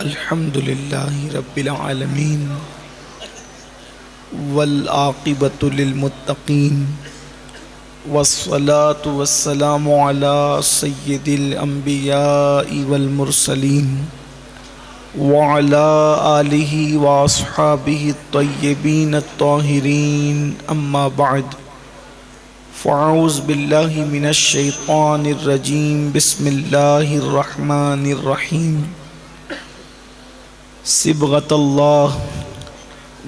الحمد لله رب العالمين والعاقبة للمتقين والصلاة والسلام على سيد الأنبياء والمرسلين وعلى آله وأصحابه الطيبين الطاهرين أما بعد فأعوذ بالله من الشيطان الرجيم بسم الله الرحمن الرحيم صبغة الله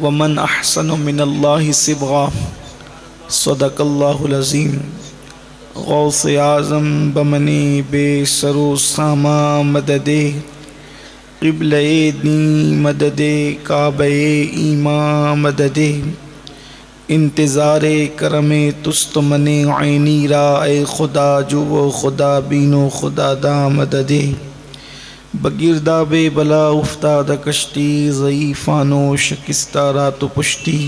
ومن أحسن من الله صبغة صدق الله العظيم غوث اعظم بمنی بے سر و ساما مددے قبلِ دین مددے کعبہ ایمان مددے انتظار کرم تست من عینی را اے خدا جو و خدا بین و خدا دا مددے بگرداب بلا افتاد کشتی ضعیفان و شکستہ رات و پشتی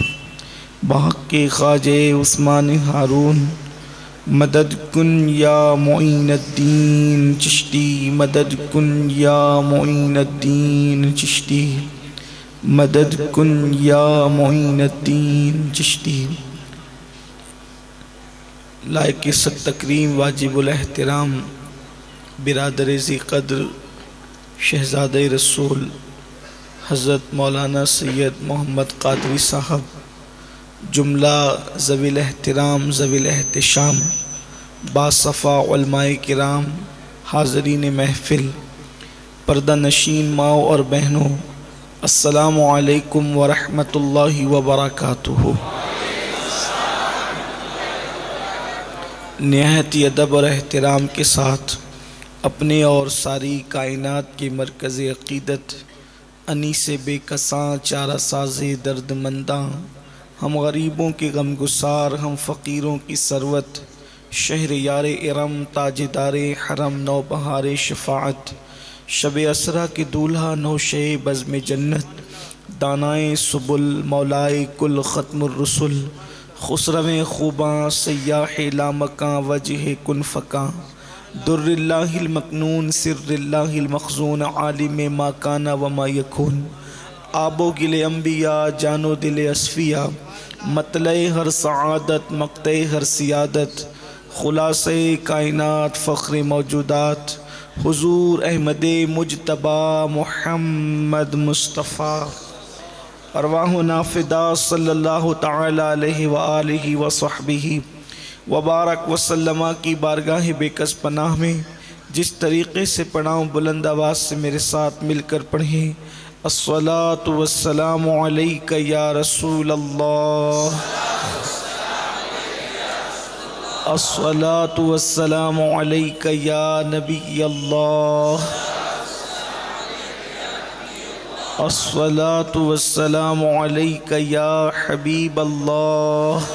بحق خواجہ عثمان ہارون مدد کن یا معین الدین چشتی مدد کن یا معین الدین چشتی مدد کن یا معین الدین چشتی لائق صد تکریم واجب الاحترام برادر ذی قدر شہزادہ رسول حضرت مولانا سید محمد قادری صاحب جملہ ذوی الاحترام ذوی الاحتشام باصفا علماء کرام حاضرین محفل پردہ نشین ماؤں اور بہنوں السلام علیکم ورحمۃ اللہ وبرکاتہ۔ نہایت ادب اور احترام کے ساتھ اپنے اور ساری کائنات کے مرکز عقیدت انیس بے کساں چارہ ساز درد منداں ہم غریبوں کے غم گسار ہم فقیروں کی ثروت شہر یار ارم تاجدار حرم نو بہار شفاعت شب اسرا کے دولہا نوشے بزم جنت دانائے سبل مولائے کل ختم الرسل خسرو خوباں سیاح لامکاں وجہ کن فکاں در اللہ المکنون سر اللہ المخزون عالم ما کانا وما یکون آب و گل انبیاء جان و دل اصفیاء مطلع ہر سعادت مقطع ہر سیادت خلاصہ کائنات فخر موجودات حضور احمد مجتبی محمد مصطفیٰ ارواحنا فدا صلی اللہ تعالی علیہ وآلہ وصحبہ وبارک وسلم کی بارگاہ بے کس پناہ میں جس طریقے سے پڑھاؤں بلند آواز سے میرے ساتھ مل کر پڑھیں الصلاۃ والسلام علیک یا رسول اللہ، الصلاۃ والسلام علیک یا نبی اللہ، الصلاۃ والسلام علیک یا حبیب اللہ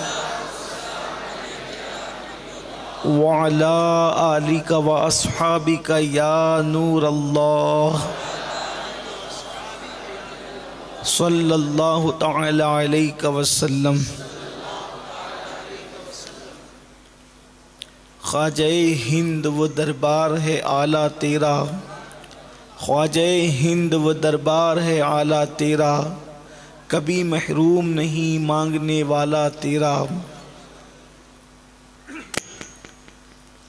وعلی آلک و اصحابک یا نور اللہ صلی اللہ تعالی علیہ وسلم۔ خواجہ ہند وہ دربار ہے اعلیٰ تیرا، خواجہ ہند وہ دربار ہے اعلیٰ تیرا، کبھی محروم نہیں مانگنے والا تیرا۔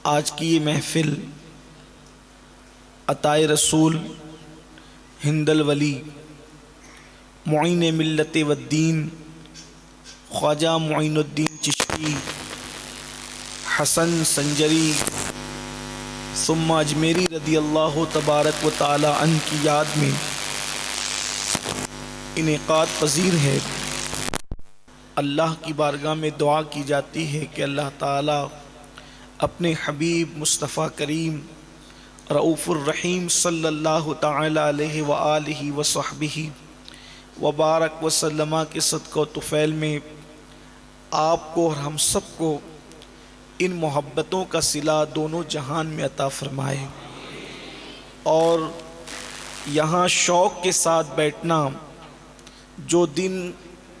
آج کی یہ محفل عطائے رسول ہند الولی معین ملت والدین خواجہ معین الدین چشتی حسن سنجری ثم اجمیری رضی اللہ تبارک و تعالی عنہ کی یاد میں انعقاد پذیر ہے۔ اللہ کی بارگاہ میں دعا کی جاتی ہے کہ اللہ تعالی اپنے حبیب مصطفیٰ کریم رؤوف الرحیم صلی اللہ تعالی علیہ وآلہ وصحبہ وبارک وسلم کے صدقہ و طفیل میں آپ کو اور ہم سب کو ان محبتوں کا صلہ دونوں جہان میں عطا فرمائے، اور یہاں شوق کے ساتھ بیٹھنا جو دن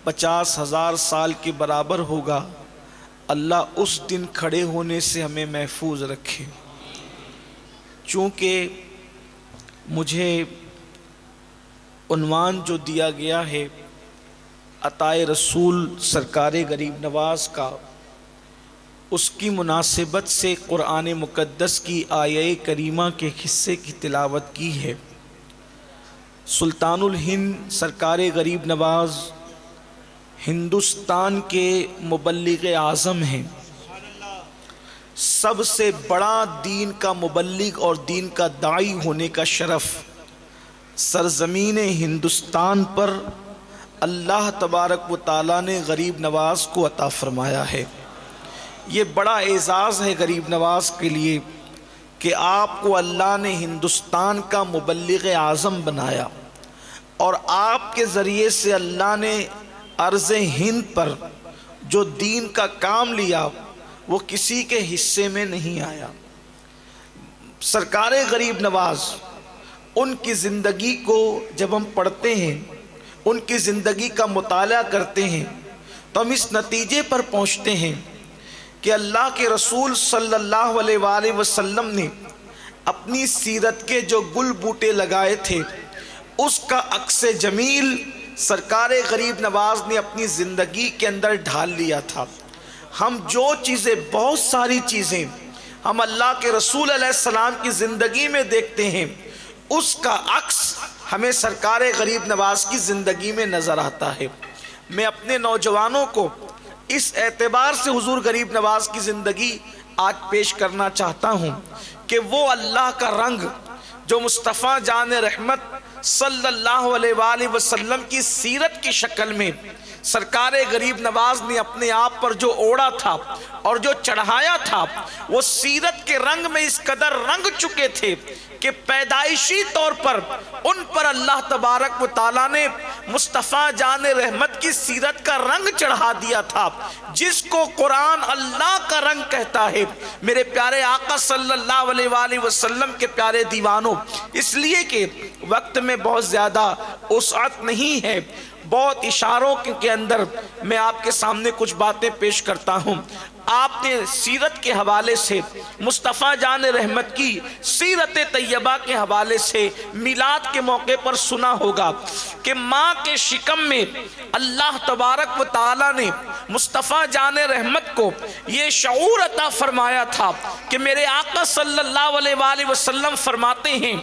50,000 سال کے برابر ہوگا، اللہ اس دن کھڑے ہونے سے ہمیں محفوظ رکھے۔ چونکہ مجھے عنوان جو دیا گیا ہے عطائے رسول سرکار غریب نواز کا، اس کی مناسبت سے قرآن مقدس کی آیہ کریمہ کے حصے کی تلاوت کی ہے۔ سلطان الہند سرکار غریب نواز ہندوستان کے مبلغ اعظم ہیں۔ سب سے بڑا دین کا مبلغ اور دین کا داعی ہونے کا شرف سرزمین ہندوستان پر اللہ تبارک و تعالیٰ نے غریب نواز کو عطا فرمایا ہے۔ یہ بڑا اعزاز ہے غریب نواز کے لیے کہ آپ کو اللہ نے ہندوستان کا مبلغ اعظم بنایا، اور آپ کے ذریعے سے اللہ نے ارض ہند پر جو دین کا کام لیا وہ کسی کے حصے میں نہیں آیا۔ سرکار غریب نواز، ان کی زندگی کو جب ہم پڑھتے ہیں، ان کی زندگی کا مطالعہ کرتے ہیں تو ہم اس نتیجے پر پہنچتے ہیں کہ اللہ کے رسول صلی اللہ علیہ وآلہ وسلم نے اپنی سیرت کے جو گل بوٹے لگائے تھے اس کا عکس جمیل سرکار غریب نواز نے اپنی زندگی کے اندر ڈھال لیا تھا۔ ہم جو چیزیں، بہت ساری چیزیں ہم اللہ کے رسول علیہ السلام کی زندگی میں دیکھتے ہیں، اس کا عکس ہمیں سرکار غریب نواز کی زندگی میں نظر آتا ہے۔ میں اپنے نوجوانوں کو اس اعتبار سے حضور غریب نواز کی زندگی آج پیش کرنا چاہتا ہوں کہ وہ اللہ کا رنگ جو مصطفیٰ جان رحمت صلی اللہ علیہ وآلہ وسلم کی سیرت کی شکل میں سرکار غریب نواز نے اپنے آپ پر جو اوڑھا تھا اور جو چڑھایا تھا، وہ سیرت کے رنگ میں اس قدر رنگ چکے تھے کہ پیدائشی طور پر ان پر اللہ تبارک و تعالیٰ نے مصطفیٰ جان رحمت کی سیرت کا رنگ چڑھا دیا تھا، جس کو قرآن اللہ کا رنگ کہتا ہے۔ میرے پیارے آقا صلی اللہ علیہ وآلہ وسلم کے پیارے دیوانوں، اس لیے کہ وقت میں بہت زیادہ وسعت نہیں ہے، بہت اشاروں کے اندر میں آپ کے سامنے کچھ باتیں پیش کرتا ہوں۔ آپ نے سیرت کے حوالے سے، مصطفیٰ جان رحمت کی سیرت طیبہ کے حوالے سے میلاد کے موقع پر سنا ہوگا کہ ماں کے شکم میں اللہ تبارک و تعالیٰ نے مصطفیٰ جان رحمت کو یہ شعور عطا فرمایا تھا کہ میرے آقا صلی اللہ علیہ وآلہ وسلم فرماتے ہیں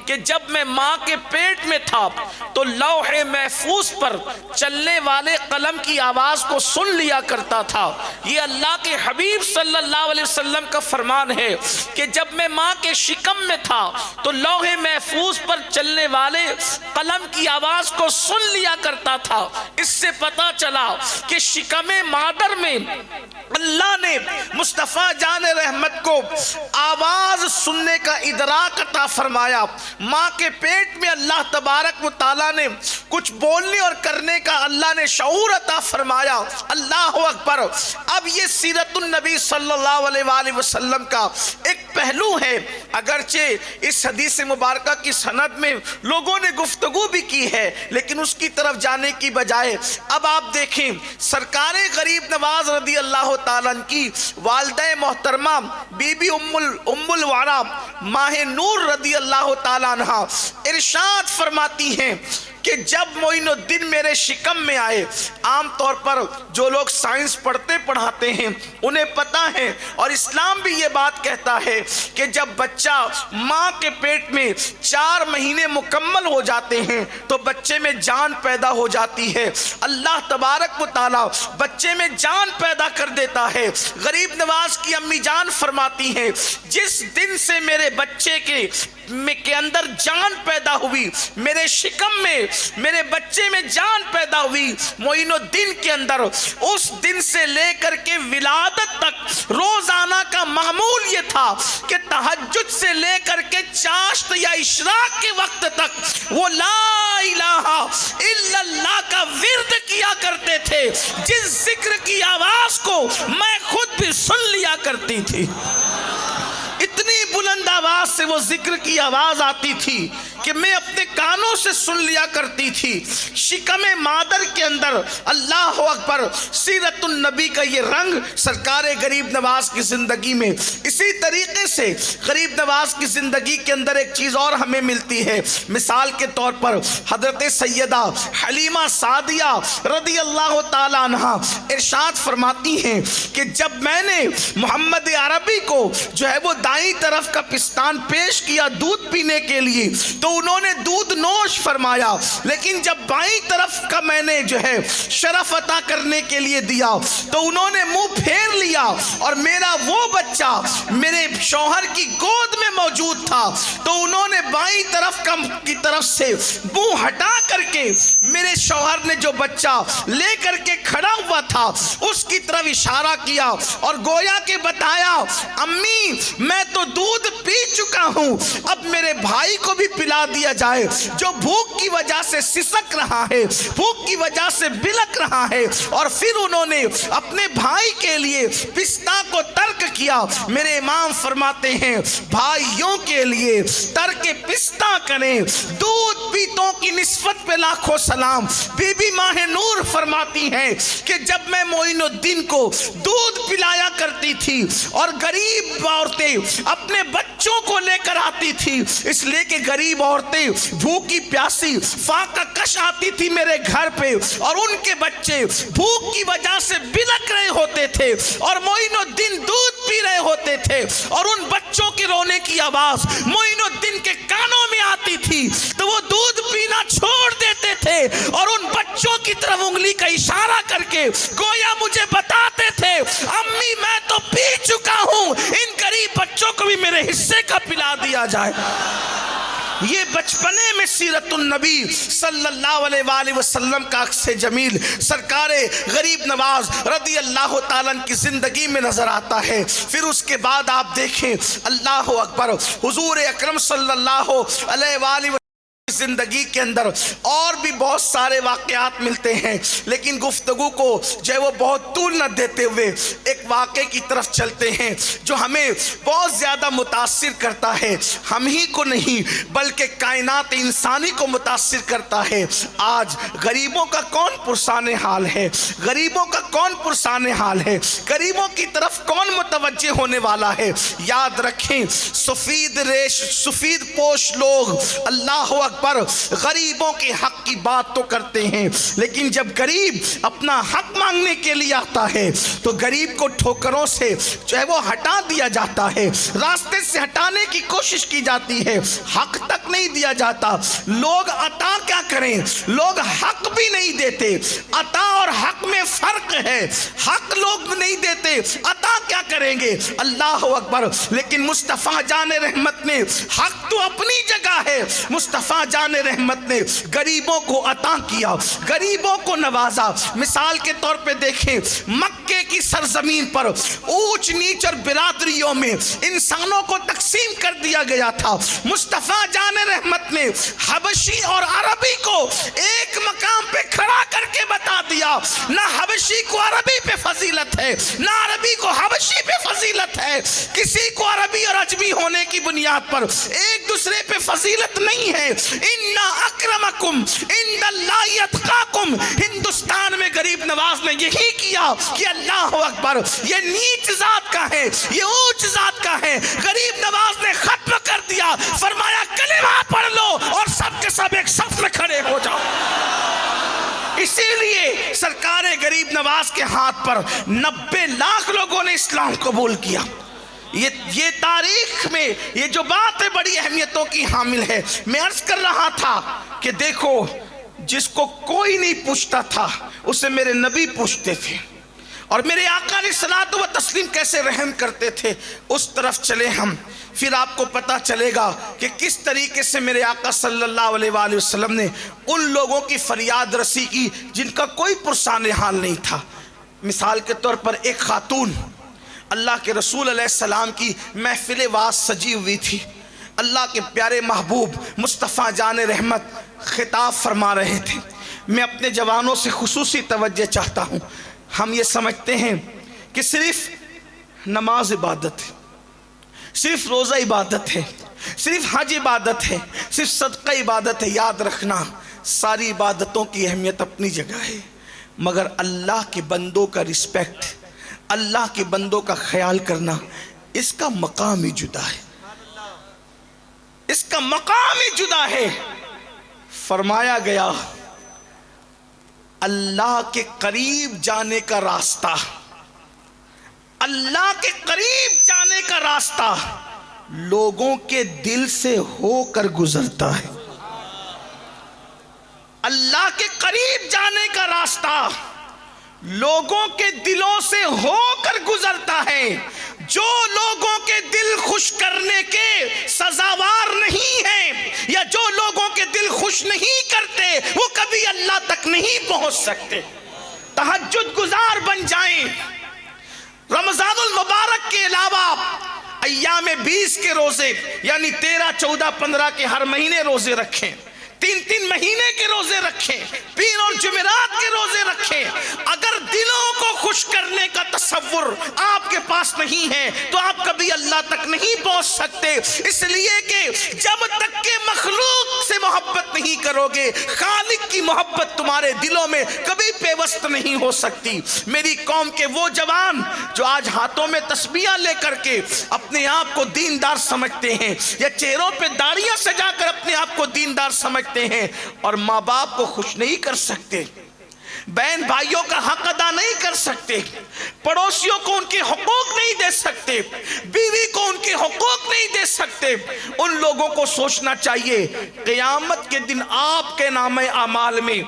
کہ جب میں ماں کے پیٹ میں تھا تو لوح محفوظ پر چلنے والے قلم کی آواز کو سن لیا کرتا تھا۔ یہ اللہ کے حبیب صلی اللہ علیہ وسلم کا فرمان ہے کہ جب میں ماں کے شکم میں تھا تو لوح محفوظ پر چلنے والے قلم کی آواز کو سن لیا کرتا تھا۔ اس سے پتہ چلا کہ شکم مادر میں اللہ نے مصطفیٰ جان رحمت کو آواز سننے کا ادراک عطا فرمایا۔ ماں کے پیٹ میں اللہ تبارک و تعالیٰ نے کچھ بولنے اور کرنے کا اللہ نے شعور عطا فرمایا۔ اللہ اکبر۔ اب یہ سیرت النبی صلی اللہ علیہ وآلہ وسلم کا ایک پہلو ہے، اگرچہ اس حدیث مبارکہ کی سند میں لوگوں نے گفتگو بھی کی ہے، لیکن اس کی طرف جانے کی بجائے اب آپ دیکھیں سرکار غریب نواز رضی اللہ تعالیٰ کی والدہ محترمہ بی بی ام الورا ماہ نور رضی اللہ تعالیٰ عنہ ارشاد فرماتی ہیں کہ جب معین الدین میرے شکم میں آئے، عام طور پر جو لوگ سائنس پڑھتے پڑھاتے ہیں انہیں پتہ ہے، اور اسلام بھی یہ بات کہتا ہے کہ جب بچہ ماں کے پیٹ میں 4 مہینے مکمل ہو جاتے ہیں تو بچے میں جان پیدا ہو جاتی ہے۔ اللہ تبارک و تعالیٰ بچے میں جان پیدا کر دیتا ہے۔ غریب نواز کی امی جان فرماتی ہیں جس دن سے میرے بچے کے اندر جان پیدا ہوئی، میرے شکم میں، میرے بچے میں جان پیدا ہوئی، معین الدین کے اندر، اس دن سے لے کر کے ولادت تک روزانہ کا معمول یہ تھا کہ تہجد سے لے کر کے چاشت یا اشراق کے وقت تک وہ لا الہ الا اللہ کا ورد کیا کرتے تھے، جس ذکر کی آواز کو میں خود بھی سن لیا کرتی تھی۔ اتنی بلند آواز سے وہ ذکر کی آواز آتی تھی کہ میں اپنے کانوں سے سن لیا کرتی تھی. شکم مادر کے اندر اللہ اکبر سیرت النبی کا یہ رنگ سرکار غریب نواز کی زندگی میں. اسی طریقے سے غریب نواز کی زندگی کے اندر ایک چیز اور ہمیں ملتی ہے. مثال کے طور پر حضرت سیدہ حلیمہ سعدیہ رضی اللہ تعالی عنہ ارشاد فرماتی ہیں کہ جب میں نے محمد عربی کو جو ہے وہ دائیں طرف کا پستان پیش کیا دودھ پینے کے لیے تو انہوں نے دودھ نوش فرمایا، لیکن جب بائیں طرف کا میں نے جو ہے شرف عطا کرنے کے لیے دیا تو انہوں نے منہ پھیر لیا اور میرا وہ بچہ میرے شوہر کی گود میں موجود تھا تو انہوں نے بائیں طرف کی طرف سے منہ ہٹا کر کے میرے شوہر نے جو بچہ لے کر کے کھڑا ہوا تھا اس کی طرف اشارہ کیا اور گویا کہ بتایا امی میں تو دودھ پی چکا ہوں، اب میرے بھائی کو بھی پلا دیا جائے جو بھوک کی وجہ سے سسک رہا ہے، بھوک کی وجہ سے بلک رہا ہے. اور پھر انہوں نے اپنے بھائی کے لیے پستہ کو ترک کیا. میرے امام فرماتے ہیں بھائیوں کے لیے ترک پستہ کریں. دودھ پیتوں کی نسبت پہ لاکھوں سلام. بی بی ماہ نور فرماتی ہیں کہ جب میں معین الدین کو دودھ پلایا کرتی تھی اور غریب عورتیں اپنے بچوں کو لے کر آتی تھی، اس لیے کہ غریب عورتیں بھوکی پیاسی فاقہ کش آتی تھی میرے گھر پہ اور ان کے بچے بھوک کی وجہ سے بلک رہے ہوتے تھے اور معین الدین دودھ پی رہے ہوتے تھے اور ان بچوں کے رونے کی آواز معین الدین کے کانوں میں آتی تھی تو وہ دودھ پینا چھوڑ دیتے تھے اور ان بچوں کی طرف انگلی کا اشارہ کر کے گویا مجھے بتاتے تھے امی میں تو پی چکا ہوں، ان غریب بچوں کو بھی میرے حصے کا پلا دیا جائے. یہ بچپنے میں سیرت النبی صلی اللہ علیہ وآلہ وسلم کا عکس جمیل سرکار غریب نواز رضی اللہ تعالیٰ کی زندگی میں نظر آتا ہے. پھر اس کے بعد آپ دیکھیں اللہ اکبر حضور اکرم صلی اللہ علیہ وآلہ وسلم زندگی کے اندر اور بھی بہت سارے واقعات ملتے ہیں، لیکن گفتگو کو جو ہے وہ بہت طول نہ دیتے ہوئے ایک واقعے کی طرف چلتے ہیں جو ہمیں بہت زیادہ متاثر کرتا ہے. ہم ہی کو نہیں بلکہ کائنات انسانی کو متاثر کرتا ہے. آج غریبوں کا کون پرسان حال ہے؟ غریبوں کا کون پرسان حال ہے؟ غریبوں کی طرف کون متوجہ ہونے والا ہے؟ یاد رکھیں سفید پوش لوگ اللہ اکبر غریبوں کے حق کی بات تو کرتے ہیں، لیکن جب غریب اپنا حق مانگنے کے لیے آتا ہے تو غریب کو ٹھوکروں سے جو ہے وہ ہٹا دیا جاتا ہے، راستے سے ہٹانے کی کوشش کی جاتی ہے، حق تک نہیں دیا جاتا. لوگ عطا کیا کریں؟ لوگ حق بھی نہیں دیتے. عطا اور حق میں فرق ہے. حق لوگ نہیں دیتے، عطا کیا کریں گے؟ اللہ اکبر. لیکن مصطفیٰ جان رحمت نے حق تو اپنی جگہ ہے، مصطفیٰ جان رحمت نے غریبوں کو عطا کیا، غریبوں کو نوازا. مثال کے طور پہ دیکھیں مکے کی سرزمین پر اونچ نیچ اور برادریوں میں انسانوں کو تقسیم کر دیا گیا تھا. مصطفیٰ جان رحمت نے حبشی اور عربی کو ایک مقام پہ کھڑا کر کے بتا دیا نہ حبشی کو عربی پہ فضیلت ہے نہ عربی کو حبشی پہ فضیلت ہے. کسی کو عربی اور عجمی ہونے کی بنیاد پر ایک دوسرے پہ فضیلت نہیں ہے. ان اکرمکم عند اللہ اتقاکم. ہندوستان میں غریب نواز نے یہی کیا کہ اللہ اکبر یہ نیچ ذات کا ہے، یہ اونچ ذات کا ہے. غریب نواز نے ختم کر دیا، فرمایا کلمہ پڑھ لو اور سب کے سب ایک صف میں کھڑے ہو جاؤ. اسی لیے سرکار غریب نواز کے ہاتھ پر 90 لاکھ لوگوں نے اسلام قبول کیا. یہ تاریخ میں یہ جو بات ہے بڑی اہمیتوں کی حامل ہے. میں عرض کر رہا تھا کہ دیکھو جس کو کوئی نہیں پوچھتا تھا اسے میرے نبی پوچھتے تھے اور میرے آقا علیہ الصلوۃ والتسلیم کیسے رحم کرتے تھے. اس طرف چلے ہم، پھر آپ کو پتا چلے گا کہ کس طریقے سے میرے آقا صلی اللہ علیہ وآلہ وسلم نے ان لوگوں کی فریاد رسی کی جن کا کوئی پرسان حال نہیں تھا. مثال کے طور پر ایک خاتون اللہ کے رسول علیہ السلام کی محفل واز سجی ہوئی تھی. اللہ کے پیارے محبوب مصطفیٰ جان رحمت خطاب فرما رہے تھے. میں اپنے جوانوں سے خصوصی توجہ چاہتا ہوں. ہم یہ سمجھتے ہیں کہ صرف نماز عبادت ہے، صرف روزہ عبادت ہے، صرف حج عبادت ہے، صرف صدقہ عبادت ہے. یاد رکھنا ساری عبادتوں کی اہمیت اپنی جگہ ہے، مگر اللہ کے بندوں کا رسپیکٹ، اللہ کے بندوں کا خیال کرنا، اس کا مقام ہی جدا ہے، اس کا مقام ہی جدا ہے. فرمایا گیا اللہ کے قریب جانے کا راستہ، اللہ کے قریب جانے کا راستہ لوگوں کے دل سے ہو کر گزرتا ہے. اللہ کے قریب جانے کا راستہ لوگوں کے دلوں سے ہو کر گزرتا ہے. جو لوگوں کے دل خوش کرنے کے سزاوار نہیں ہیں، یا جو لوگوں کے دل خوش نہیں کرتے، وہ کبھی اللہ تک نہیں پہنچ سکتے. تہجد گزار بن جائیں، رمضان المبارک کے علاوہ ایام 20 کے روزے یعنی 13، 14، 15 کے ہر مہینے روزے رکھیں، 3 مہینے کے روزے رکھیں، پیر اور جمعرات کے روزے رکھیں. اگر دلوں کو خوش کرنے کا تصور آپ کے پاس نہیں ہے تو آپ کبھی اللہ تک نہیں پہنچ سکتے. اس لیے کہ جب تک کہ مخلوق سے محبت نہیں کرو گے، خالق کی محبت تمہارے دلوں میں کبھی پیوست نہیں ہو سکتی. میری قوم کے وہ جوان جو آج ہاتھوں میں تسبیحاں لے کر کے اپنے آپ کو دیندار سمجھتے ہیں، یا چہروں پہ داڑیاں سجا کر اپنے آپ کو دیندار سمجھتے ہیں، اور ماں باپ کو خوش نہیں کر سکتے، بہن بھائیوں کا حق ادا نہیں کر سکتے، پڑوسیوں کو ان کے حقوق نہیں دے سکتے، بیوی کو ان کے حقوق نہیں دے سکتے، ان لوگوں کو سوچنا چاہیے قیامت کے دن آپ کے نامہ اعمال میں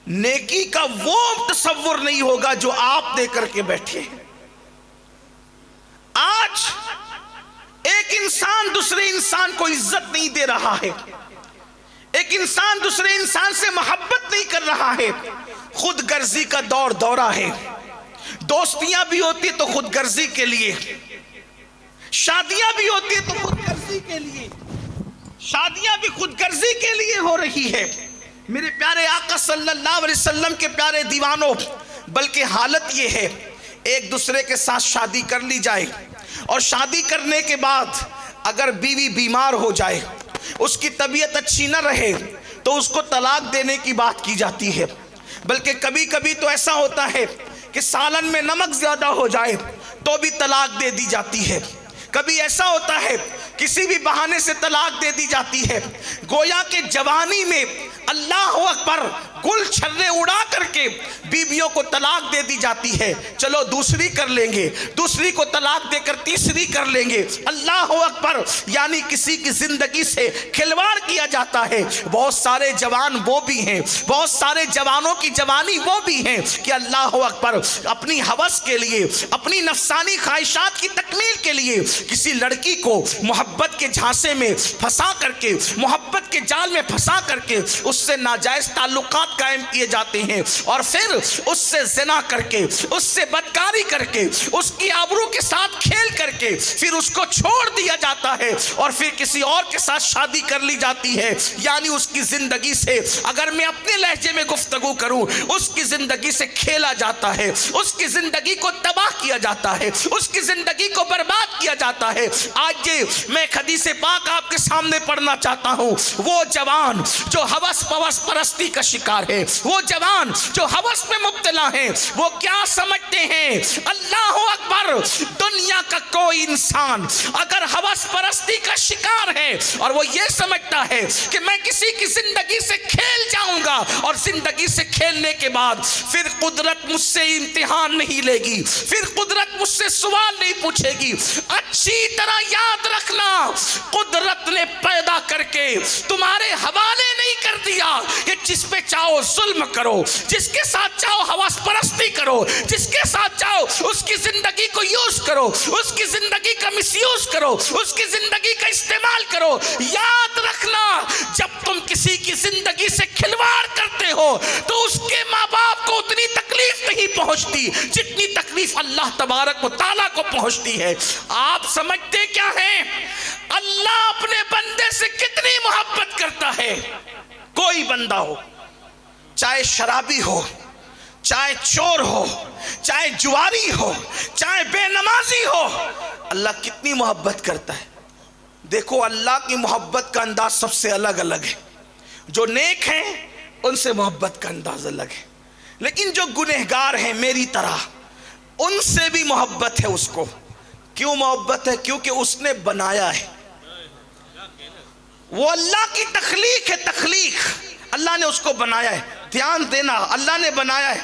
نیکی کا وہ تصور نہیں ہوگا جو آپ دے کر کے بیٹھے ہیں. آج ایک انسان دوسرے انسان کو عزت نہیں دے رہا ہے، ایک انسان دوسرے انسان سے محبت نہیں کر رہا ہے. خود غرضی کا دورہ ہے. دوستیاں بھی ہوتی تو خود غرضی کے لیے، شادیاں بھی ہوتی تو خود غرضی کے لیے، شادیاں بھی خود غرضی کے لیے ہو رہی ہے. میرے پیارے آقا صلی اللہ علیہ وسلم کے پیارے دیوانوں، بلکہ حالت یہ ہے ایک دوسرے کے ساتھ شادی کر لی جائے، اور شادی کرنے کے بعد اگر بیوی بیمار ہو جائے، اس کی طبیعت اچھی نہ رہے، تو اس کو طلاق دینے کی بات کی جاتی ہے. بلکہ کبھی کبھی تو ایسا ہوتا ہے کہ سالن میں نمک زیادہ ہو جائے تو بھی طلاق دے دی جاتی ہے. کبھی ایسا ہوتا ہے کسی بھی بہانے سے طلاق دے دی جاتی ہے. گویا کہ جوانی میں اللہ اکبر گل چھرے اڑا کر کے بیویوں کو طلاق دے دی جاتی ہے. چلو دوسری کر لیں گے، دوسری کو طلاق دے کر تیسری کر لیں گے. اللہ اکبر، یعنی کسی کی زندگی سے کھلواڑ کیا جاتا ہے. بہت سارے جوان وہ بھی ہیں، بہت سارے جوانوں کی جوانی وہ بھی ہیں کہ اللہ اکبر اپنی ہوس کے لیے، اپنی نفسانی خواہشات کی تکمیل کے لیے کسی لڑکی کو محبت کے جھانسے میں پھنسا کر کے، محبت کے جال میں پھنسا کر کے اس سے ناجائز تعلقات قائم کیے جاتے ہیں، اور پھر اس سے زنا کر کے، اس سے بدکاری کر کے، اس کی آبرو کے ساتھ کھیل کر کے پھر اس کو چھوڑ دیا جاتا ہے، اور پھر کسی اور کے ساتھ شادی کر لی جاتی ہے. یعنی اس کی زندگی سے، اگر میں اپنے لہجے میں گفتگو کروں، اس کی زندگی سے کھیلا جاتا ہے، اس کی زندگی کو تباہ کیا جاتا ہے، اس کی زندگی کو برباد کیا جاتا ہے. آج میں ایک حدیث پاک آپ کے سامنے پڑھنا چاہتا ہوں. وہ جوان جو ہوس پوس پرستی کا شکار ہے، وہ جوان جو ہوس میں مبتلا ہیں، وہ کیا سمجھتے ہیں؟ اللہ اکبر، دنیا کا کوئی انسان اگر ہوس پرستی کا شکار ہے اور وہ یہ سمجھتا ہے کہ میں کسی کی زندگی سے کھیل جاؤں گا، اور زندگی سے کھیلنے کے بعد پھر قدرت مجھ سے امتحان نہیں لے گی، پھر قدرت مجھ سے سوال نہیں پوچھے گی. اچھی طرح یاد رکھنا، قدرت نے پیدا کر کے تمہارے حوالے نہیں کر دیا کہ جس پہ چاہو ظلم کرو، جس کے ساتھ چاہو حواس پرستی کرو، جس کے ساتھ چاہو اس کی زندگی کو یوز کرو، اس کی زندگی کا مس یوز کرو، اس کی زندگی کا استعمال کرو. یاد رکھنا، جب تم کسی کی زندگی سے کھلواڑ کرتے ہو تو اس کے ماں باپ کو اتنی تکلیف نہیں پہنچتی جتنی تکلیف اللہ تبارک و تعالیٰ کو پہنچتی ہے. آپ سمجھتے کیا ہیں اللہ اپنے بندے سے کتنی محبت کرتا ہے؟ کوئی بندہ ہو، چاہے شرابی ہو، چاہے چور ہو، چاہے جواری ہو، چاہے بے نمازی ہو، اللہ کتنی محبت کرتا ہے. دیکھو اللہ کی محبت کا انداز سب سے الگ الگ ہے. جو نیک ہیں ان سے محبت کا انداز الگ ہے، لیکن جو گنہگار ہیں میری طرح ان سے بھی محبت ہے اس کو. کیوں محبت ہے؟ کیونکہ اس نے بنایا ہے. وہ اللہ کی تخلیق ہے، تخلیق اللہ نے اس کو بنایا ہے. دھیان دینا، اللہ نے بنایا ہے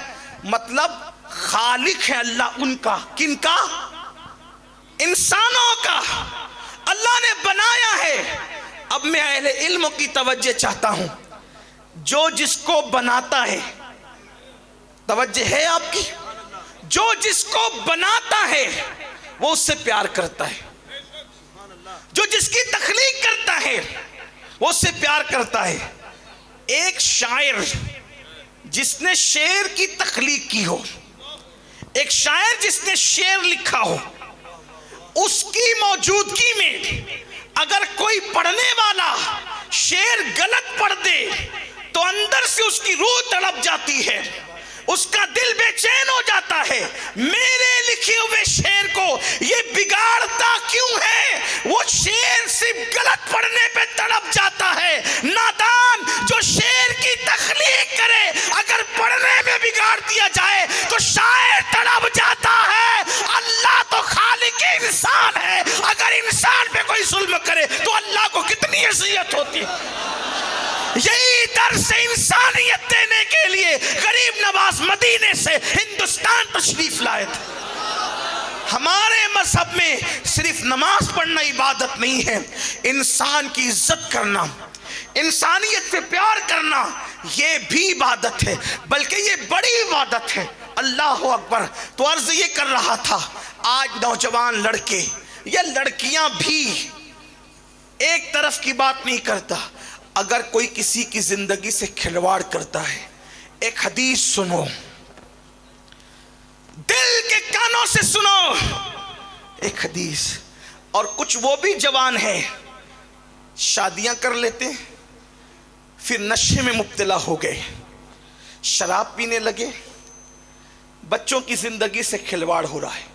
مطلب خالق ہے اللہ ان کا. کن کا؟ انسانوں کا. اللہ نے بنایا ہے. اب میں اہل علم کی توجہ چاہتا ہوں. جو جس کو بناتا ہے، توجہ ہے آپ کی، جو جس کو بناتا ہے وہ اس سے پیار کرتا ہے. جو جس کی تخلیق کرتا ہے وہ اس سے پیار کرتا ہے. ایک شاعر جس نے شعر کی تخلیق کی ہو، ایک شاعر جس نے شعر لکھا ہو، اس کی موجودگی میں اگر کوئی پڑھنے والا شعر غلط پڑھ دے تو اندر سے اس کی روح تڑپ جاتی ہے، اس کا دل بے چین ہو جاتا ہے. میرے لکھے ہوئے شعر کو یہ بگاڑتا کیوں ہے؟ وہ شعر صرف غلط پڑھنے پہ تڑپ جاتا ہے. نادان جو شعر کی تخلیق کرے اگر پڑھنے میں بگاڑ دیا جائے تو شاعر تڑپ جاتا ہے. اللہ تو خالق انسان ہے، اگر انسان پہ کوئی ظلم کرے تو اللہ کو کتنی اذیت ہوتی ہے. یہی درس انسانیت دینے کے لیے غریب نواز مدینے سے ہندوستان تشریف لائے تھے. ہمارے مذہب میں صرف نماز پڑھنا عبادت نہیں ہے، انسان کی عزت کرنا، انسانیت سے پیار کرنا یہ بھی عبادت ہے، بلکہ یہ بڑی عبادت ہے. اللہ اکبر. تو عرض یہ کر رہا تھا، آج نوجوان لڑکے یا لڑکیاں بھی ایک طرف کی بات نہیں کرتا. اگر کوئی کسی کی زندگی سے کھلواڑ کرتا ہے، ایک حدیث سنو، دل کے کانوں سے سنو ایک حدیث. اور کچھ وہ بھی جوان ہیں شادیاں کر لیتے پھر نشے میں مبتلا ہو گئے، شراب پینے لگے، بچوں کی زندگی سے کھلواڑ ہو رہا ہے،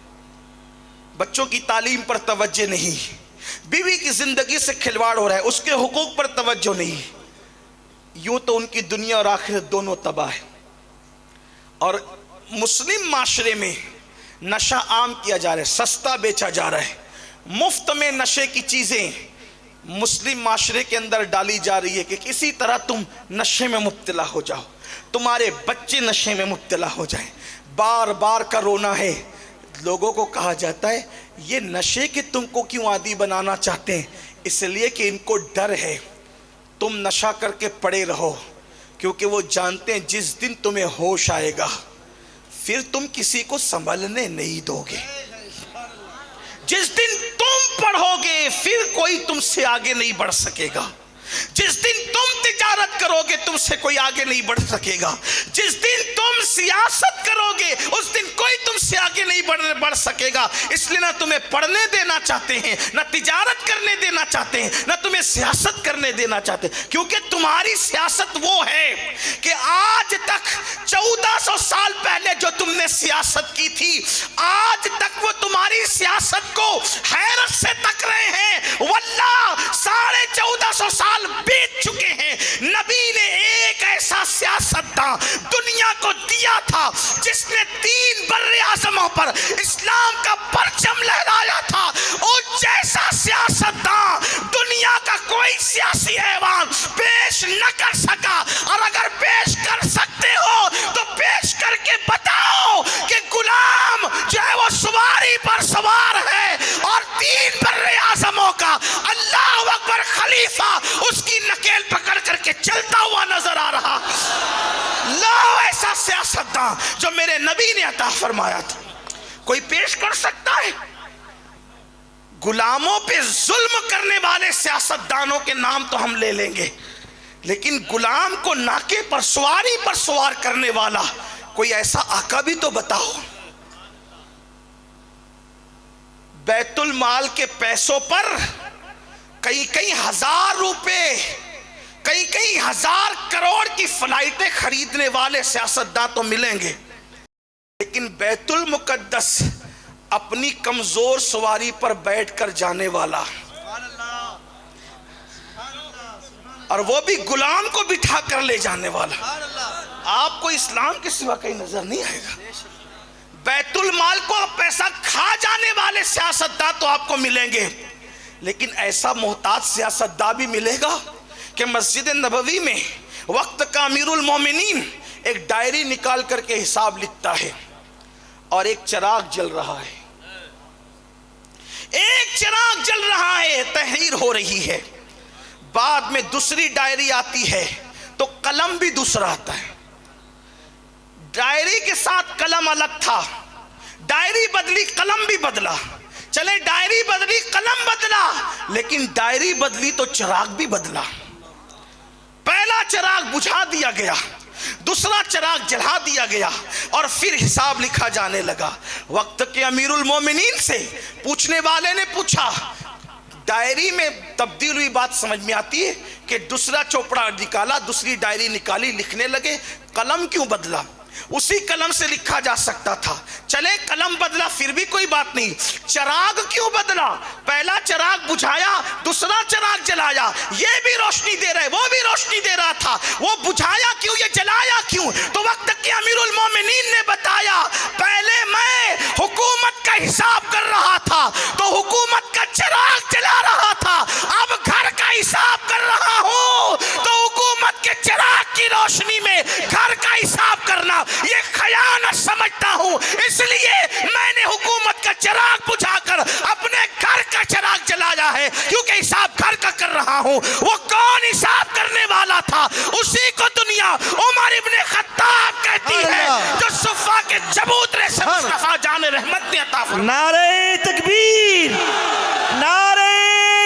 بچوں کی تعلیم پر توجہ نہیں، بیوی کی زندگی سے کھلواڑ ہو رہا ہے، اس کے حقوق پر توجہ نہیں. یوں تو ان کی دنیا اور آخرت دونوں تباہ ہے. اور مسلم معاشرے میں نشہ عام کیا جا رہا ہے، سستا بیچا جا رہا ہے، مفت میں نشے کی چیزیں مسلم معاشرے کے اندر ڈالی جا رہی ہے کہ کسی طرح تم نشے میں مبتلا ہو جاؤ، تمہارے بچے نشے میں مبتلا ہو جائیں. بار بار کا رونا ہے. لوگوں کو کہا جاتا ہے یہ نشے کے تم کو کیوں عادی بنانا چاہتے ہیں؟ اس لیے کہ ان کو ڈر ہے تم نشہ کر کے پڑے رہو، کیونکہ وہ جانتے ہیں جس دن تمہیں ہوش آئے گا پھر تم کسی کو سنبھلنے نہیں دو گے. جس دن تم پڑھو گے پھر کوئی تم سے آگے نہیں بڑھ سکے گا. جس دن تم تجارت کرو گے تم سے کوئی آگے نہیں بڑھ سکے گا. جس دن تم سیاست کرو گے اس دن کوئی تم سے آگے نہیں بڑھ سکے گا. اس لیے نہ تمہیں پڑھنے دینا چاہتے ہیں، نہ تجارت کرنے دینا چاہتے ہیں، نہ تمہیں سیاست کرنے دینا چاہتے ہیں. کیونکہ تمہاری سیاست وہ ہے کہ آج تک 1400 سال پہلے جو تم نے سیاست کی تھی آج تک وہ تمہاری سیاست کو حیرت سے تک رہے ہیں. واللہ 1450 سال بیت چکے ہیں. نبی نے ایک ایسا سیاستداں دنیا کو دیا تھا جس نے 3 بر اعظموں پر اسلام کا پرچم لہرایا تھا. اور جیسا سیاستداں دنیا کا کوئی سیاسی حیوان پیش نہ کر سکا. اور اگر پیش کر سکتے ہو تو پیش کر کے بتاؤ کہ غلام جو ہے وہ سواری پر سوار ہے اور 3 بر اعظموں کا اللہ اکبر خلیفہ اس کی نکیل پکڑ کر کے چلتا ہوا نظر آ رہا. لاؤ ایسا سیاستداں جو میرے نبی نے عطا فرمایا تھا. کوئی پیش کر سکتا ہے؟ غلاموں پہ ظلم کرنے والے سیاستدانوں کے نام تو ہم لے لیں گے، لیکن غلام کو ناکے پر سواری پر سوار کرنے والا کوئی ایسا آقا بھی تو بتاؤ. بیت المال کے پیسوں پر کئی ہزار روپے، کئی ہزار کروڑ کی فلائٹیں خریدنے والے سیاستداں تو ملیں گے، لیکن بیت المقدس اپنی کمزور سواری پر بیٹھ کر جانے والا، اور وہ بھی غلام کو بٹھا کر لے جانے والا۔ آپ کو اسلام کے سوا کہیں نظر نہیں آئے گا۔ بیت المال کو پیسہ کھا جانے والے سیاستداں تو آپ کو ملیں گے، لیکن ایسا محتاج سیاستداں بھی ملے گا کہ مسجد نبوی میں وقت کا امیر المومنین ایک ڈائری نکال کر کے حساب لکھتا ہے، اور ایک چراغ جل رہا ہے، ایک چراغ جل رہا ہے، تحریر ہو رہی ہے۔ بعد میں دوسری ڈائری آتی ہے تو قلم بھی دوسرا آتا ہے۔ ڈائری کے ساتھ قلم الگ تھا، ڈائری بدلی قلم بھی بدلا، چلے ڈائری بدلی قلم بدلا، لیکن ڈائری بدلی تو چراغ بھی بدلا۔ پہلا چراغ بجھا دیا گیا، دوسرا چراغ جلا دیا گیا، اور پھر حساب لکھا جانے لگا۔ وقت کے امیر المومنین سے پوچھنے والے نے پوچھا، ڈائری میں تبدیل ہوئی بات سمجھ میں آتی ہے کہ دوسرا چوپڑا نکالا، دوسری ڈائری نکالی، لکھنے لگے، قلم کیوں بدلا؟ اسی قلم سے لکھا جا سکتا تھا، چلے قلم بدلا پھر بھی کوئی بات نہیں، چراغ کیوں بدلا؟ پہلا چراغ بجھایا، دوسرا چراغ جلایا، یہ بھی روشنی دے رہے، وہ بھی روشنی دے رہا تھا، وہ بجھایا کیوں، یہ جلایا کیوں؟ تو وقت کے امیر المومنین نے بتایا، پہلے میں حکومت کا حساب کر رہا تھا تو حکومت کا چراغ جلا رہا تھا، اب گھر کا حساب کر رہا ہوں تو حکومت کے چراغ کی روشنی میں گھر کا حساب کرنا یہ خیانت سمجھتا ہوں، اس لیے میں نے حکومت کا چراغ بجھا کر اپنے گھر کا چراغ جلایا ہے، کیونکہ حساب گھر کا کر رہا ہوں۔ وہ کون حساب کرنے والا تھا؟ اسی کو دنیا عمر ابن خطاب کہتی ہے، جو صفا کے چبوترے سے مصطفیٰ جان رحمت نے عطا فرمایا۔ نعرہ تکبیر، نعرہ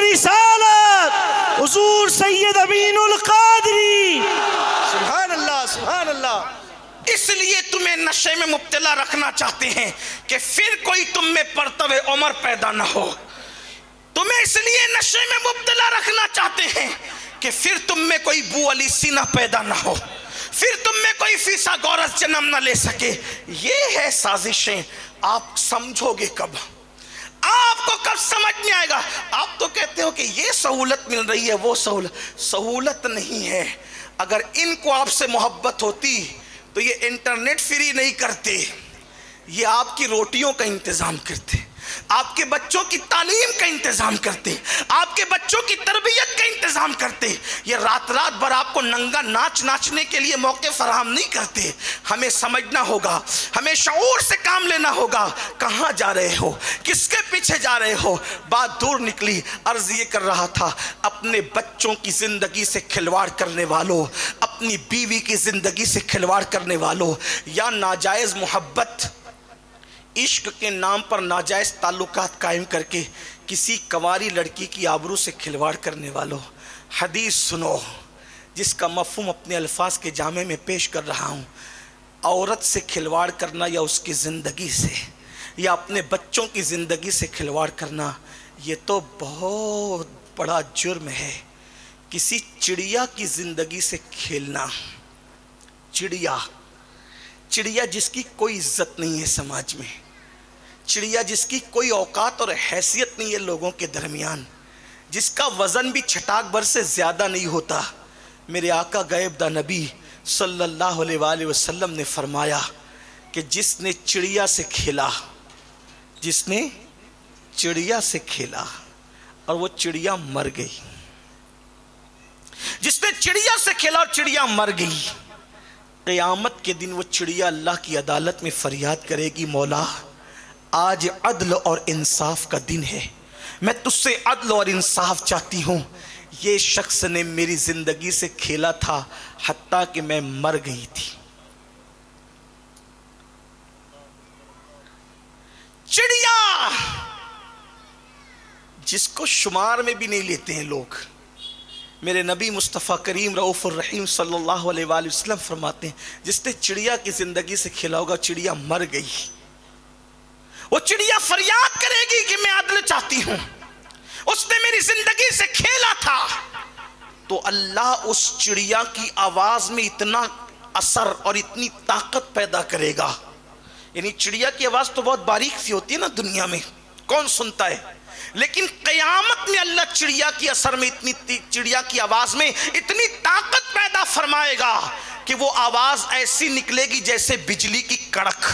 رسالت، حضور سید امین القادری، سبحان اللہ سبحان اللہ۔ اس لیے تمہیں نشے میں مبتلا رکھنا چاہتے ہیں کہ پھر کوئی تم میں پرتو عمر پیدا نہ ہو، تمہیں اس لیے نشے میں مبتلا رکھنا چاہتے ہیں کہ پھر تم میں کوئی بو علی سینہ پیدا نہ ہو، پھر تم میں کوئی فیسا گورس جنم نہ لے سکے۔ یہ ہے سازشیں، آپ سمجھو گے کب؟ آپ کو کب سمجھ میں آئے گا؟ آپ تو کہتے ہو کہ یہ سہولت مل رہی ہے، وہ سہولت نہیں ہے۔ اگر ان کو آپ سے محبت ہوتی تو یہ انٹرنیٹ فری نہیں کرتے، یہ آپ کی روٹیوں کا انتظام کرتے، آپ کے بچوں کی تعلیم کا انتظام کرتے، آپ کے بچوں کی تربیت کا انتظام کرتے۔ یہ رات بھر آپ کو ننگا ناچنے کے لیے موقع فراہم نہیں کرتے۔ ہمیں سمجھنا ہوگا، ہمیں شعور سے کام لینا ہوگا، کہاں جا رہے ہو، کس کے پیچھے جا رہے ہو۔ بات دور نکلی، عرض یہ کر رہا تھا، اپنے بچوں کی زندگی سے کھلواڑ کرنے والوں، اپنی بیوی کی زندگی سے کھلواڑ کرنے والوں، یا ناجائز محبت، عشق کے نام پر ناجائز تعلقات قائم کر کے کسی کنواری لڑکی کی آبرو سے کھلواڑ کرنے والوں، حدیث سنو جس کا مفہوم اپنے الفاظ کے جامع میں پیش کر رہا ہوں۔ عورت سے کھلواڑ کرنا یا اس کی زندگی سے یا اپنے بچوں کی زندگی سے کھلواڑ کرنا، یہ تو بہت بڑا جرم ہے۔ کسی چڑیا کی زندگی سے کھیلنا، چڑیا جس کی کوئی عزت نہیں ہے سماج میں، چڑیا جس کی کوئی اوقات اور حیثیت نہیں ہے لوگوں کے درمیان، جس کا وزن بھی چھٹاک بھر سے زیادہ نہیں ہوتا۔ میرے آقا غیب دا نبی صلی اللہ علیہ وآلہ وسلم نے فرمایا کہ جس نے چڑیا سے کھیلا، جس نے چڑیا سے کھیلا اور وہ چڑیا مر گئی، جس نے چڑیا سے کھیلا اور چڑیا مر گئی، قیامت کے دن وہ چڑیا اللہ کی عدالت میں فریاد کرے گی، مولا آج عدل اور انصاف کا دن ہے، میں تجھ سے عدل اور انصاف چاہتی ہوں، یہ شخص نے میری زندگی سے کھیلا تھا حتیٰ کہ میں مر گئی تھی۔ چڑیا جس کو شمار میں بھی نہیں لیتے ہیں لوگ، میرے نبی مصطفیٰ کریم رؤوف الرحیم صلی اللہ علیہ وآلہ وسلم فرماتے ہیں جس نے چڑیا کی زندگی سے کھیلا ہوگا، چڑیا مر گئی، وہ چڑیا فریاد کرے گی کہ میں عدل چاہتی ہوں، اس نے میری زندگی سے کھیلا تھا، تو اللہ اس چڑیا کی آواز میں اتنا اثر اور اتنی طاقت پیدا کرے گا یعنی چڑیا کی آواز تو بہت باریک سی ہوتی ہے نا دنیا میں، کون سنتا ہے، لیکن قیامت میں اللہ چڑیا کی اثر میں چڑیا کی آواز میں اتنی طاقت پیدا فرمائے گا کہ وہ آواز ایسی نکلے گی جیسے بجلی کی کڑک،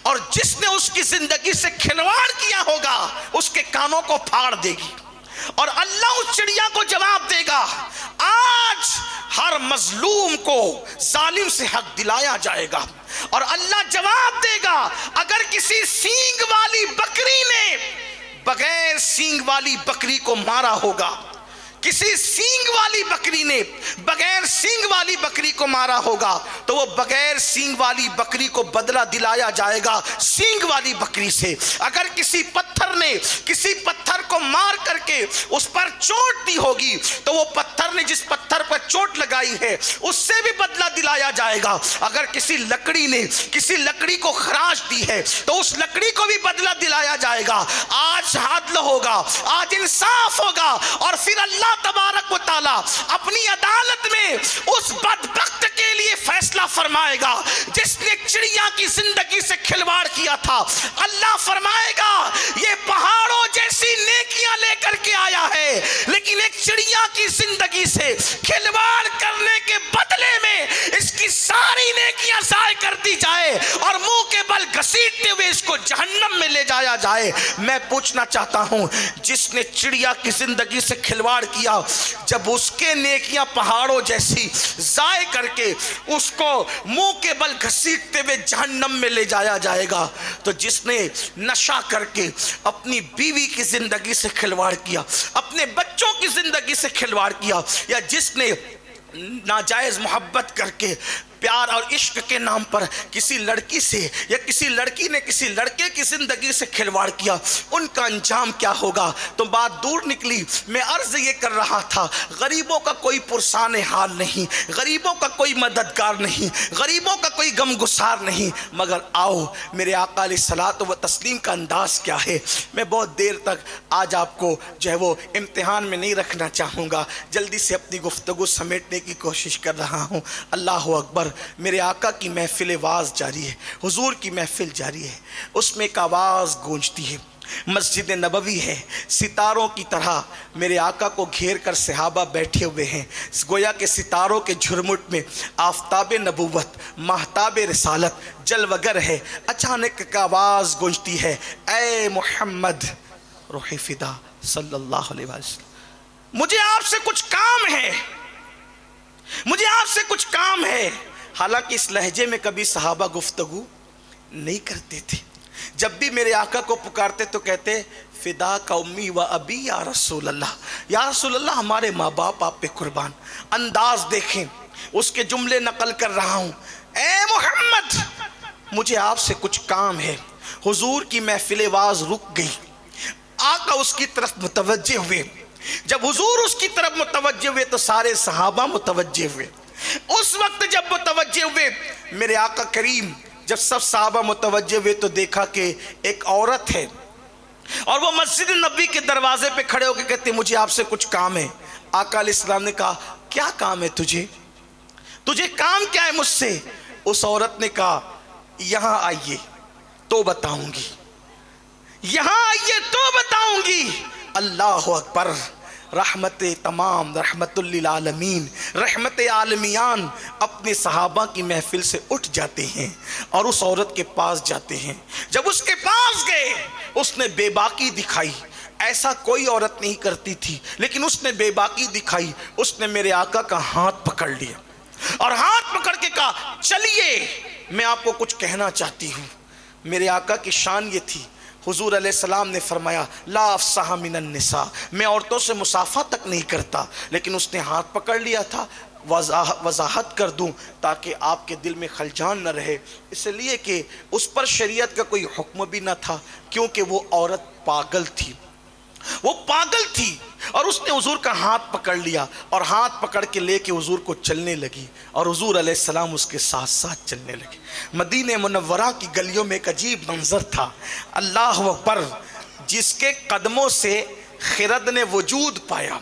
اور جس نے اس کی زندگی سے کھلواڑ کیا ہوگا اس کے کانوں کو پھاڑ دے گی، اور اللہ اس چڑیا کو جواب دے گا آج ہر مظلوم کو ظالم سے حق دلایا جائے گا، اور اللہ جواب دے گا اگر کسی سینگ والی بکری نے بغیر سینگ والی بکری کو مارا ہوگا، کسی سینگ والی بکری نے بغیر سینگ والی بکری کو مارا ہوگا تو وہ بغیر سینگ والی بکری کو بدلہ دلایا جائے گا سینگ والی بکری سے۔ اگر کسی پتھر نے کسی پتھر کو مار کر کے اس پر چوٹ دی ہوگی تو وہ پتھر نے جس پتھر پر چوٹ لگائی ہے اس سے بھی بدلہ دلایا جائے گا۔ اگر کسی لکڑی نے کسی لکڑی کو خراش دی ہے تو اس لکڑی کو بھی بدلہ دلایا جائے گا۔ آج عدل ہوگا، آج انصاف ہوگا، اور پھر اللہ تبارک و تعالی اپنی عدالت میں اس بدبخت کے لیے فیصلہ فرمائے گا جس نے چڑیا کی زندگی سے کھلواڑ کیا تھا۔ اللہ فرمائے گا یہ پہاڑوں جیسی نیکیاں لے کر کے آیا ہے، لیکن ایک چڑیا کی زندگی سے کھلواڑ کرنے کے بدلے میں اس کی ساری نیکیاں ضائع کر دی جائے اور منہ کے بل گھسیٹتے ہوئے اس کو جہنم میں لے جایا جائے۔ میں پوچھنا چاہتا ہوں جس نے چڑیا کی زندگی سے کھلواڑ کیا، جب اس کے نیکیاں پہاڑوں جیسی ضائع کر کے اس کو منہ کے بل گھسیٹتے ہوئے جہنم میں لے جایا جائے گا، تو جس نے نشہ کر کے اپنی بیوی کی زندگی سے کھلواڑ کیا، اپنے بچوں کی زندگی سے کھلواڑ کیا، یا جس نے ناجائز محبت کر کے پیار اور عشق کے نام پر کسی لڑکی سے یا کسی لڑکی نے کسی لڑکے کی زندگی سے کھلواڑ کیا، ان کا انجام کیا ہوگا؟ تو بات دور نکلی۔ میں عرض یہ کر رہا تھا غریبوں کا کوئی پرسان حال نہیں، غریبوں کا کوئی مددگار نہیں، غریبوں کا کوئی غم گسار نہیں، مگر آؤ میرے آقا علیہ الصلوۃ و تسلیم کا انداز کیا ہے۔ میں بہت دیر تک آج آپ کو جو ہے وہ امتحان میں نہیں رکھنا چاہوں گا، جلدی سے اپنی گفتگو سمیٹنے کی کوشش کر رہا ہوں۔ اللہ اکبر۔ میرے آقا کی محفل واز جاری ہے، حضور کی محفل جاری ہے، اس میں ایک آواز گونجتی ہے، مسجد نبوی ہے، ستاروں کی طرح میرے آقا کو گھیر کر صحابہ بیٹھے ہوئے ہیں، گویا کہ ستاروں کے جھرمٹ میں آفتاب نبوت ماہتاب رسالت جلوگر ہے۔ اچانک ایک آواز گونجتی ہے، اے محمد روح فدا صلی اللہ علیہ وسلم، مجھے آپ سے کچھ کام ہے، مجھے آپ سے کچھ کام ہے۔ حالانکہ اس لہجے میں کبھی صحابہ گفتگو نہیں کرتے تھے، جب بھی میرے آقا کو پکارتے تو کہتے فدا کا امی و ابی یا رسول اللہ، یا رسول اللہ ہمارے ماں باپ آپ پہ قربان۔ انداز دیکھیں، اس کے جملے نقل کر رہا ہوں، اے محمد مجھے آپ سے کچھ کام ہے۔ حضور کی محفل واز رک گئی، آقا اس کی طرف متوجہ ہوئے، جب حضور اس کی طرف متوجہ ہوئے تو سارے صحابہ متوجہ ہوئے۔ اس وقت جب متوجہ ہوئے میرے آقا کریم، جب سب صحابہ متوجہ ہوئے تو دیکھا کہ ایک عورت ہے اور وہ مسجد نبوی کے دروازے پہ کھڑے ہو کے کہتے مجھے آپ سے کچھ کام ہے۔ آقا علیہ السلام نے کہا کیا کام ہے تجھے کام کیا ہے مجھ سے؟ اس عورت نے کہا یہاں آئیے تو بتاؤں گی، یہاں آئیے تو بتاؤں گی۔ اللہ اکبر۔ رحمت تمام، رحمت للعالمین، رحمت عالمیان اپنے صحابہ کی محفل سے اٹھ جاتے ہیں اور اس عورت کے پاس جاتے ہیں۔ جب اس کے پاس گئے اس نے بے باکی دکھائی، ایسا کوئی عورت نہیں کرتی تھی لیکن اس نے بے باکی دکھائی۔ اس نے میرے آقا کا ہاتھ پکڑ لیا اور ہاتھ پکڑ کے کہا چلیے میں آپ کو کچھ کہنا چاہتی ہوں۔ میرے آقا کی شان یہ تھی، حضور علیہ السلام نے فرمایا لا افصح من النساء، میں عورتوں سے مصافحہ تک نہیں کرتا، لیکن اس نے ہاتھ پکڑ لیا تھا وضاحت کر دوں تاکہ آپ کے دل میں خلجان نہ رہے، اس لیے کہ اس پر شریعت کا کوئی حکم بھی نہ تھا، کیونکہ وہ عورت پاگل تھی، وہ پاگل تھی۔ اور اس نے حضور کا ہاتھ پکڑ لیا اور ہاتھ پکڑ کے لے کے حضور کو چلنے لگی اور حضور علیہ السلام اس کے ساتھ ساتھ چلنے لگے۔ مدینہ منورہ کی گلیوں میں ایک عجیب منظر تھا، اللہ اکبر، جس کے قدموں سے خرد نے وجود پایا،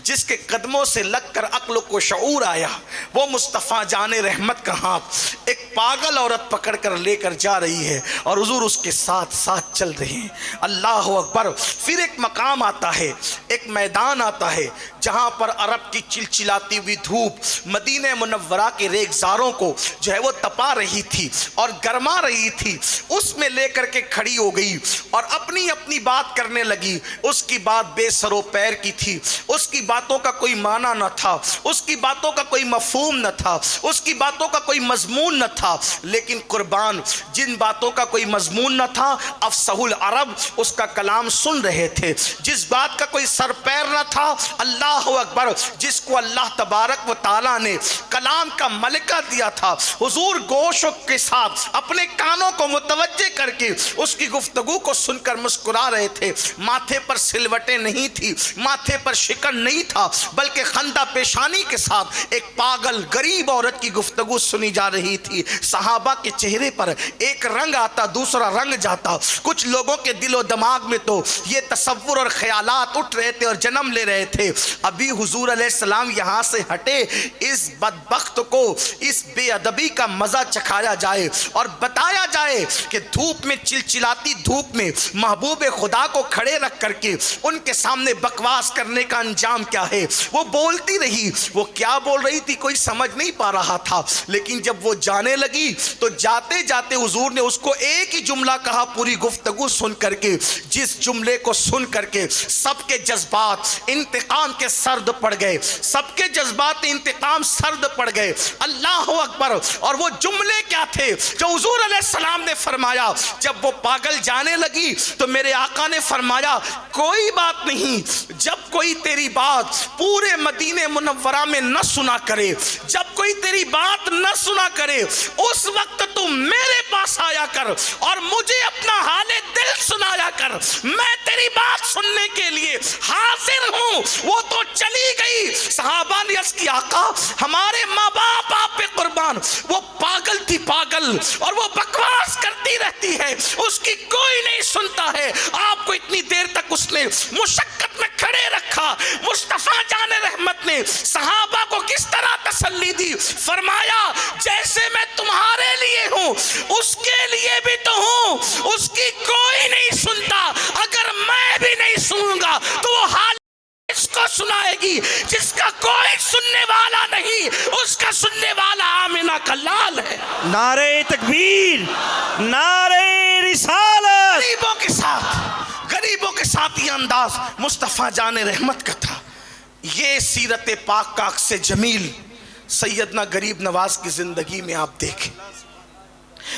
جس کے قدموں سے لگ کر عقل کو شعور آیا، وہ مصطفیٰ جان رحمت کا ہاتھ ایک پاگل عورت پکڑ کر لے کر جا رہی ہے اور حضور اس کے ساتھ ساتھ چل رہے ہیں۔ اللہ اکبر۔ پھر ایک مقام آتا ہے، ایک میدان آتا ہے جہاں پر عرب کی چلچلاتی ہوئی دھوپ مدینہ منورہ کے ریگزاروں کو جو ہے وہ تپا رہی تھی اور گرما رہی تھی، اس میں لے کر کے کھڑی ہو گئی اور اپنی اپنی بات کرنے لگی۔ اس کی بات بے سر و پیر کی تھی، اس کی باتوں کا کوئی معنی نہ تھا، اس کی باتوں کا کوئی مفہوم نہ تھا، اس کی باتوں کا کوئی مضمون نہ تھا، لیکن قربان جن باتوں کا کوئی مضمون نہ تھا افصح العرب اس کا کلام سن رہے تھے۔ جس بات کا کوئی سر پیر نہ تھا، اللہ اکبر، جس کو اللہ تبارک و تعالیٰ نے کلام کا ملکہ دیا تھا، حضور گوش کے ساتھ اپنے کانوں کو متوجہ کر کے اس کی گفتگو کو سن کر مسکرا رہے تھے۔ ماتھے پر سلوٹیں نہیں تھی، ماتھے پر شکن نہیں تھا، بلکہ خندہ پیشانی کے ساتھ ایک پاگل غریب عورت کی گفتگو سنی جا رہی تھی۔ صحابہ کے چہرے پر ایک رنگ آتا، دوسرا رنگ جاتا۔ کچھ لوگوں کے دل و دماغ میں تو یہ تصور اور خیالات اٹھ رہے تھے اور جنم لے رہے تھے، ابھی حضور علیہ السلام یہاں سے ہٹے، اس بدبخت کو اس بے ادبی کا مزہ چکھایا جائے اور بتایا جائے کہ دھوپ میں چلچلاتی دھوپ میں محبوب خدا کو کھڑے رکھ کر کے ان کے سامنے بکواس کرنے کا انجام کیا ہے۔ وہ بولتی رہی، وہ کیا بول رہی تھی کوئی سمجھ نہیں پا رہا تھا، لیکن جب وہ جانے لگی تو جاتے جاتے حضور نے اس کو ایک ہی جملہ کہا پوری گفتگو سن کر کے، جس جملے کو سن کر کے سب کے جذبات انتقام کے سرد پڑ گئے، سب کے جذبات انتقام سرد پڑ گئے۔ اللہ اکبر۔ اور وہ جملے کیا تھے جو حضور علیہ السلام نے فرمایا؟ جب وہ پاگل جانے لگی تو میرے آقا نے فرمایا کوئی بات نہیں، جب کوئی تیری بات پورے مدینہ منورہ میں نہ سنا کرے، جب کوئی تیری بات نہ سنا کرے، اس وقت تو میرے پاس آیا کر اور مجھے اپنا حال دل سنایا کر، میں تیری بات سننے کے لیے حاضر ہوں۔ وہ تو چلی گئی۔ صحابہ نے عرض کی آقا ہمارے ماں باپ آپ پہ قربان، وہ پاگل تھی پاگل، اور وہ بکواس کرتی رہتی ہے، اس کی کوئی نہیں سنتا ہے۔ آپ کو اتنی دیر تک اس نے مشقت میں کھڑے رکھا۔ مصطفیٰ جان رحمت نے صحابہ کو کس طرح تسلی دی؟ فرمایا جیسے میں تمہارے لیے ہوں اس کے لیے بھی تو ہوں، اس کی کوئی نہیں سنتا، اگر میں بھی نہیں سنوں گا تو وہ حال اس کو سنائے گی جس کا کوئی سننے والا نہیں، اس کا سننے والا آمنہ کا لال ہے۔ نعرہ تکبیر، نعرہ رسالت۔ غریبوں کے ساتھ یہ انداز مصطفیٰ جان رحمت کا تھا۔ یہ سیرت پاک کا عکس جمیل سیدنا غریب نواز کی زندگی میں آپ دیکھیں،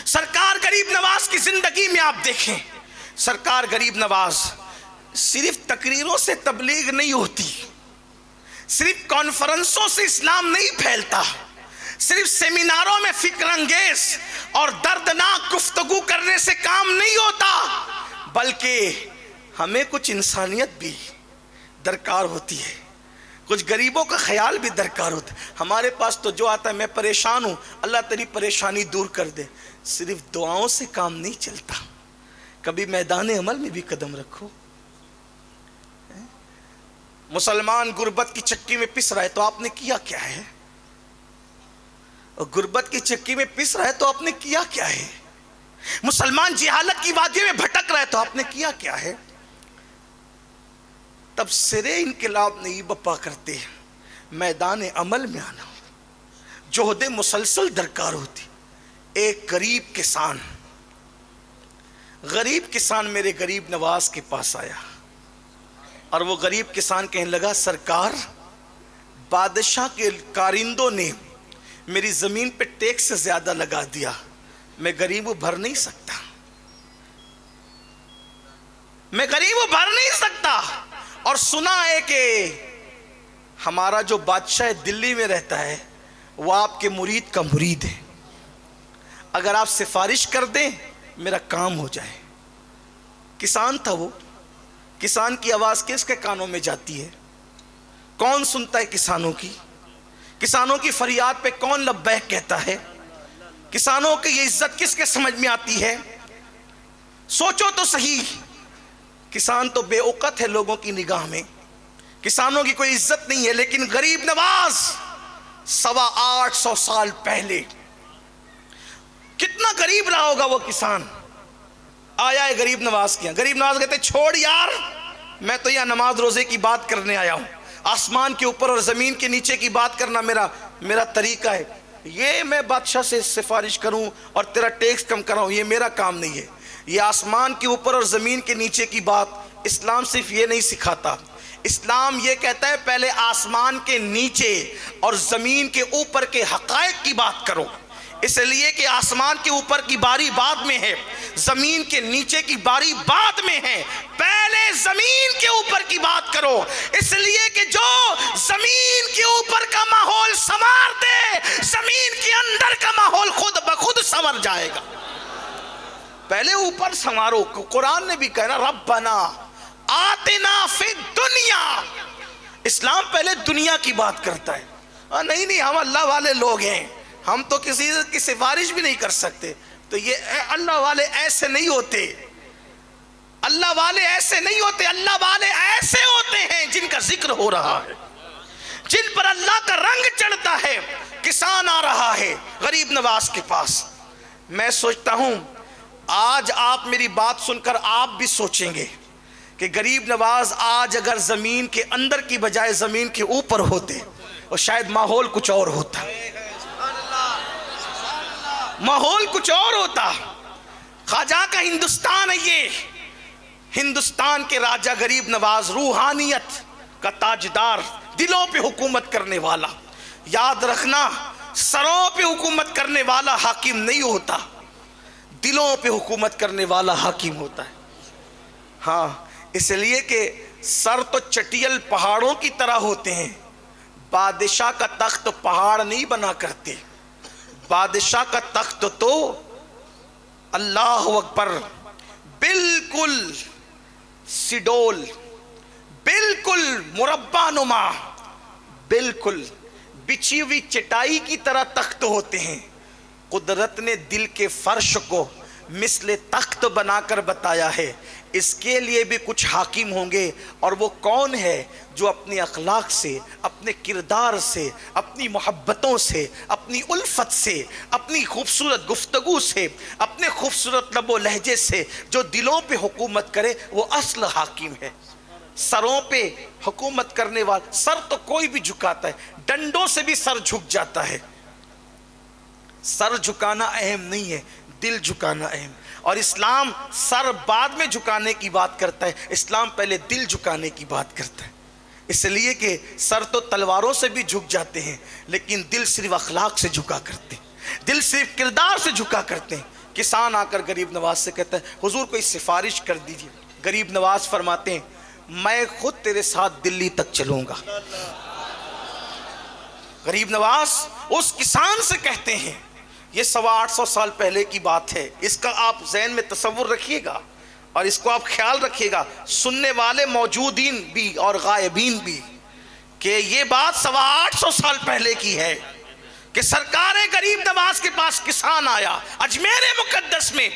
سرکار غریب نواز کی زندگی میں آپ دیکھیں۔ سرکار غریب نواز صرف تقریروں سے تبلیغ نہیں ہوتی، صرف کانفرنسوں سے اسلام نہیں پھیلتا، صرف سیمیناروں میں فکر انگیز اور دردناک گفتگو کرنے سے کام نہیں ہوتا، بلکہ ہمیں کچھ انسانیت بھی درکار ہوتی ہے، کچھ غریبوں کا خیال بھی درکار ہوتا ہے۔ ہمارے پاس تو جو آتا ہے میں پریشان ہوں، اللہ تیری پریشانی دور کر دے، صرف دعاؤں سے کام نہیں چلتا، کبھی میدان عمل میں بھی قدم رکھو۔ مسلمان غربت کی چکی میں پس رہا ہے تو آپ نے کیا کیا ہے؟ اور غربت کی چکی میں پس رہا ہے تو آپ نے کیا کیا ہے؟ مسلمان جہالت کی وادی میں بھٹک رہا ہے تو آپ نے کیا کیا ہے؟ تب سرے انقلاب نہیں بپا کرتے، میدان عمل میں آنا، جہد مسلسل درکار ہوتی۔ ایک غریب کسان میرے غریب نواز کے پاس آیا اور وہ غریب کسان کہنے لگا سرکار بادشاہ کے کارندوں نے میری زمین پہ ٹیکس سے زیادہ لگا دیا، میں غریب بھر نہیں سکتا، میں غریب بھر نہیں سکتا۔ اور سنا ہے کہ ہمارا جو بادشاہ دلی میں رہتا ہے وہ آپ کے مرید کا مرید ہے، اگر آپ سفارش کر دیں میرا کام ہو جائے۔ کسان تھا وہ، کسان کی آواز کس کے کانوں میں جاتی ہے؟ کون سنتا ہے کسانوں کی؟ کسانوں کی فریاد پہ کون لبیک کہتا ہے؟ کسانوں کی یہ عزت کس کے سمجھ میں آتی ہے؟ سوچو تو صحیح، کسان تو بے اوقت ہے لوگوں کی نگاہ میں، کسانوں کی کوئی عزت نہیں ہے، لیکن غریب نواز 850 سال پہلے کتنا غریب رہا ہوگا وہ کسان. آیا ہے غریب نواز کے یہاں، غریب نواز کہتے چھوڑ یار، میں تو یہاں نماز روزے کی بات کرنے آیا ہوں، آسمان کے اوپر اور زمین کے نیچے کی بات کرنا میرا طریقہ ہے. یہ میں بادشاہ سے سفارش کروں اور تیرا ٹیکس کم کراؤں، یہ میرا کام نہیں ہے. یہ آسمان کے اوپر اور زمین کے نیچے کی بات اسلام صرف یہ نہیں سکھاتا. اسلام یہ کہتا ہے پہلے آسمان کے نیچے اور زمین کے اوپر کے حقائق کی بات کرو، اس لیے کہ آسمان کے اوپر کی باری بعد میں ہے، زمین کے نیچے کی باری بعد میں ہے. پہلے زمین کے اوپر کی بات کرو، اس لیے کہ جو زمین کے اوپر کا ماحول سنوار دے، زمین کے اندر کا ماحول خود بخود سنور جائے گا. پہلے اوپر سنوارو. قرآن نے بھی کہا ربنا آتنا فی الدنیا. اسلام پہلے دنیا کی بات کرتا ہے. نہیں ہم اللہ والے لوگ ہیں، ہم تو کسی کی سفارش بھی نہیں کر سکتے. تو یہ اللہ والے ایسے نہیں ہوتے، اللہ والے ایسے نہیں ہوتے. اللہ والے ایسے ہوتے ہیں جن کا ذکر ہو رہا ہے، جن پر اللہ کا رنگ چڑھتا ہے. کسان آ رہا ہے غریب نواز کے پاس. میں سوچتا ہوں آج آپ میری بات سن کر آپ بھی سوچیں گے کہ غریب نواز آج اگر زمین کے اندر کی بجائے زمین کے اوپر ہوتے اور شاید ماحول کچھ اور ہوتا، ماحول کچھ اور ہوتا. خواجہ کا ہندوستان ہے یہ، ہندوستان کے راجہ غریب نواز، روحانیت کا تاجدار، دلوں پہ حکومت کرنے والا. یاد رکھنا سروں پہ حکومت کرنے والا حاکم نہیں ہوتا، دلوں پہ حکومت کرنے والا حاکم ہوتا ہے. ہاں اس لیے کہ سر تو چٹیل پہاڑوں کی طرح ہوتے ہیں. بادشاہ کا تخت پہاڑ نہیں بنا کرتے، بادشاہ کا تخت تو اللہ اکبر بالکل سڈول، بالکل مربع نما، بالکل بچھی ہوئی چٹائی کی طرح تخت ہوتے ہیں. قدرت نے دل کے فرش کو مثل تخت بنا کر بتایا ہے. اس کے لیے بھی کچھ حاکم ہوں گے، اور وہ کون ہے جو اپنے اخلاق سے، اپنے کردار سے، اپنی محبتوں سے، اپنی الفت سے، اپنی خوبصورت گفتگو سے، اپنے خوبصورت لب و لہجے سے جو دلوں پہ حکومت کرے، وہ اصل حاکم ہے. سروں پہ حکومت کرنے والا، سر تو کوئی بھی جھکاتا ہے، ڈنڈوں سے بھی سر جھک جاتا ہے. سر جھکانا اہم نہیں ہے، دل جھکانا اہم. اور اسلام سر بعد میں جھکانے کی بات کرتا ہے، اسلام پہلے دل جھکانے کی بات کرتا ہے. اس لیے کہ سر تو تلواروں سے بھی جھک جاتے ہیں، لیکن دل صرف اخلاق سے جھکا کرتے ہیں، دل صرف کردار سے جھکا کرتے ہیں. کسان آ کر غریب نواز سے کہتا ہے حضور کوئی سفارش کر دیجیے. غریب نواز فرماتے ہیں میں خود تیرے ساتھ دلی تک چلوں گا. غریب نواز اس کسان سے کہتے ہیں، یہ 850 سال پہلے کی بات ہے، اس کا آپ ذہن میں تصور رکھیے گا اور اس کو آپ خیال رکھیے گا، سننے والے موجودین بھی اور غائبین بھی، کہ یہ بات 850 سال پہلے کی ہے کہ سرکار غریب نواز کے پاس کسان آیا اجمیر مقدس میں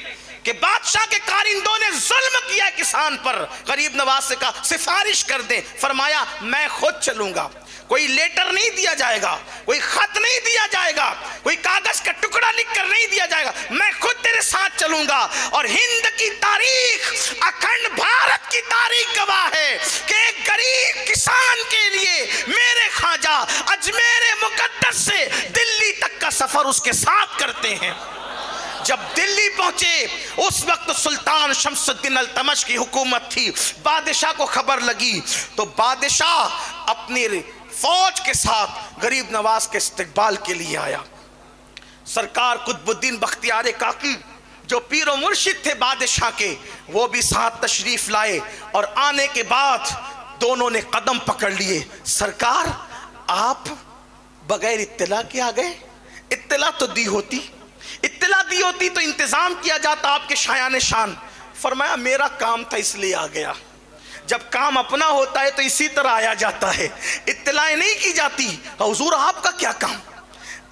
کہ بادشاہ کے کارندوں نے ظلم کیا کسان پر. غریب نواز سے کہا سفارش کر دیں. فرمایا میں خود چلوں گا، کوئی لیٹر نہیں دیا جائے گا، کوئی خط نہیں دیا جائے گا، کوئی کاغذ کا ٹکڑا لکھ کر نہیں دیا جائے گا، میں خود تیرے ساتھ چلوں گا. اور ہند کی تاریخ، اکھنڈ بھارت کی تاریخ گواہ ہے کہ ایک غریب کسان کے لیے میرے خواجہ اجمیر مقدس سے دلی تک کا سفر اس کے ساتھ کرتے ہیں. جب دلی پہنچے اس وقت سلطان شمس الدین التمش کی حکومت تھی. بادشاہ کو خبر لگی تو بادشاہ اپنی فوج کے ساتھ غریب نواز کے استقبال کے لیے آیا. سرکار قطب الدین بختیار کاکی جو پیر و مرشد تھے بادشاہ کے، وہ بھی ساتھ تشریف لائے، اور آنے کے بعد دونوں نے قدم پکڑ لیے. سرکار آپ بغیر اطلاع کے آ گئے؟ اطلاع تو دی ہوتی، اطلاع دی ہوتی تو انتظام کیا جاتا آپ کے شایان شان. فرمایا میرا کام تھا اس لیے آ گیا. جب کام اپنا ہوتا ہے تو اسی طرح آیا جاتا ہے، اطلاع نہیں کی جاتی. حضور آپ کا کیا کام؟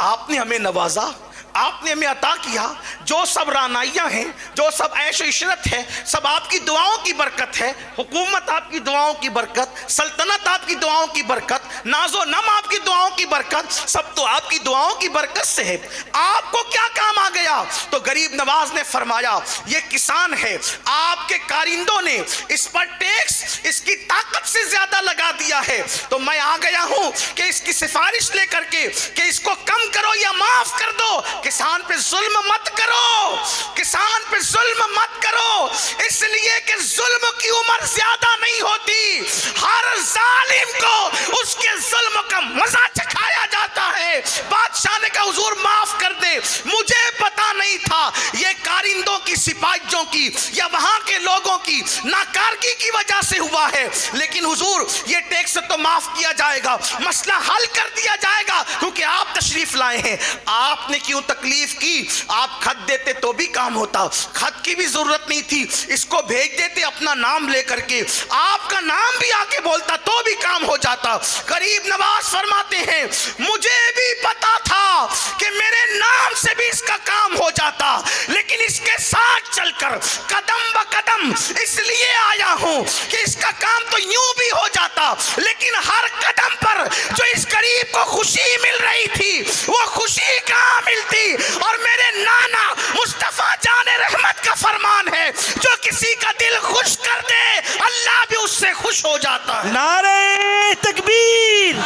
آپ نے ہمیں نوازا، آپ نے ہمیں عطا کیا، جو سب رعنائیاں ہیں، جو سب عیش و عشرت ہے، سب آپ کی دعاؤں کی برکت ہے۔ حکومت آپ کی دعاؤں کی برکت، سلطنت آپ کی دعاؤں کی برکت، ناز و نم آپ کی دعاؤں کی برکت، سب تو آپ کی دعاؤں کی برکت سے ہے۔ آپ کو کیا کام آ گیا؟ تو غریب نواز نے فرمایا یہ کسان ہے، آپ کے کارندوں نے اس پر ٹیکس اس کی طاقت سے زیادہ لگا دیا ہے، تو میں آ گیا ہوں کہ اس کی سفارش لے کر کے کہ اس کو کم کرو یا معاف کر دو۔ کسان پہ ظلم مت کرو، کسان پہ ظلم مت کرو، اس لیے کہ ظلم کی عمر زیادہ نہیں ہوتی، ہر ظالم کو اس کے ظلم کا مزہ چکھایا جاتا ہے۔ بادشاہ نے کہا حضور معاف کر دے، مجھے پتا نہیں تھا یہ کارندوں کی، سپاہیوں کی یا وہاں کے لوگوں کی ناکارگی کی وجہ سے ہوا ہے، لیکن حضور یہ ٹیکس تو معاف کیا جائے گا، مسئلہ حل کر دیا جائے گا، کیونکہ آپ تشریف لائے ہیں۔ آپ نے کیوں تکلیف کی؟ آپ خط دیتے تو بھی کام ہوتا، خط کی بھی ضرورت نہیں تھی، اس کو بھیج دیتے اپنا نام لے کر کے، آپ کا نام بھی آ کے بولتا تو بھی کام ہو جاتا۔ غریب نواز فرماتے ہیں مجھے بھی پتا تھا کہ میرے نام سے بھی اس کا کام ہو جاتا، لیکن اس کے ساتھ چل کر قدم با قدم اس لیے آیا ہوں کہ اس کا کام تو یوں بھی ہو جاتا، لیکن ہر قدم پر جو اس غریب کو خوشی مل رہی تھی وہ خوشی کہاں ملتی؟ اور میرے نانا مصطفیٰ جان رحمت کا فرمان ہے جو کسی کا دل خوش کر دے اللہ بھی اس سے خوش ہو جاتا ہے۔ نعرہ تکبیر،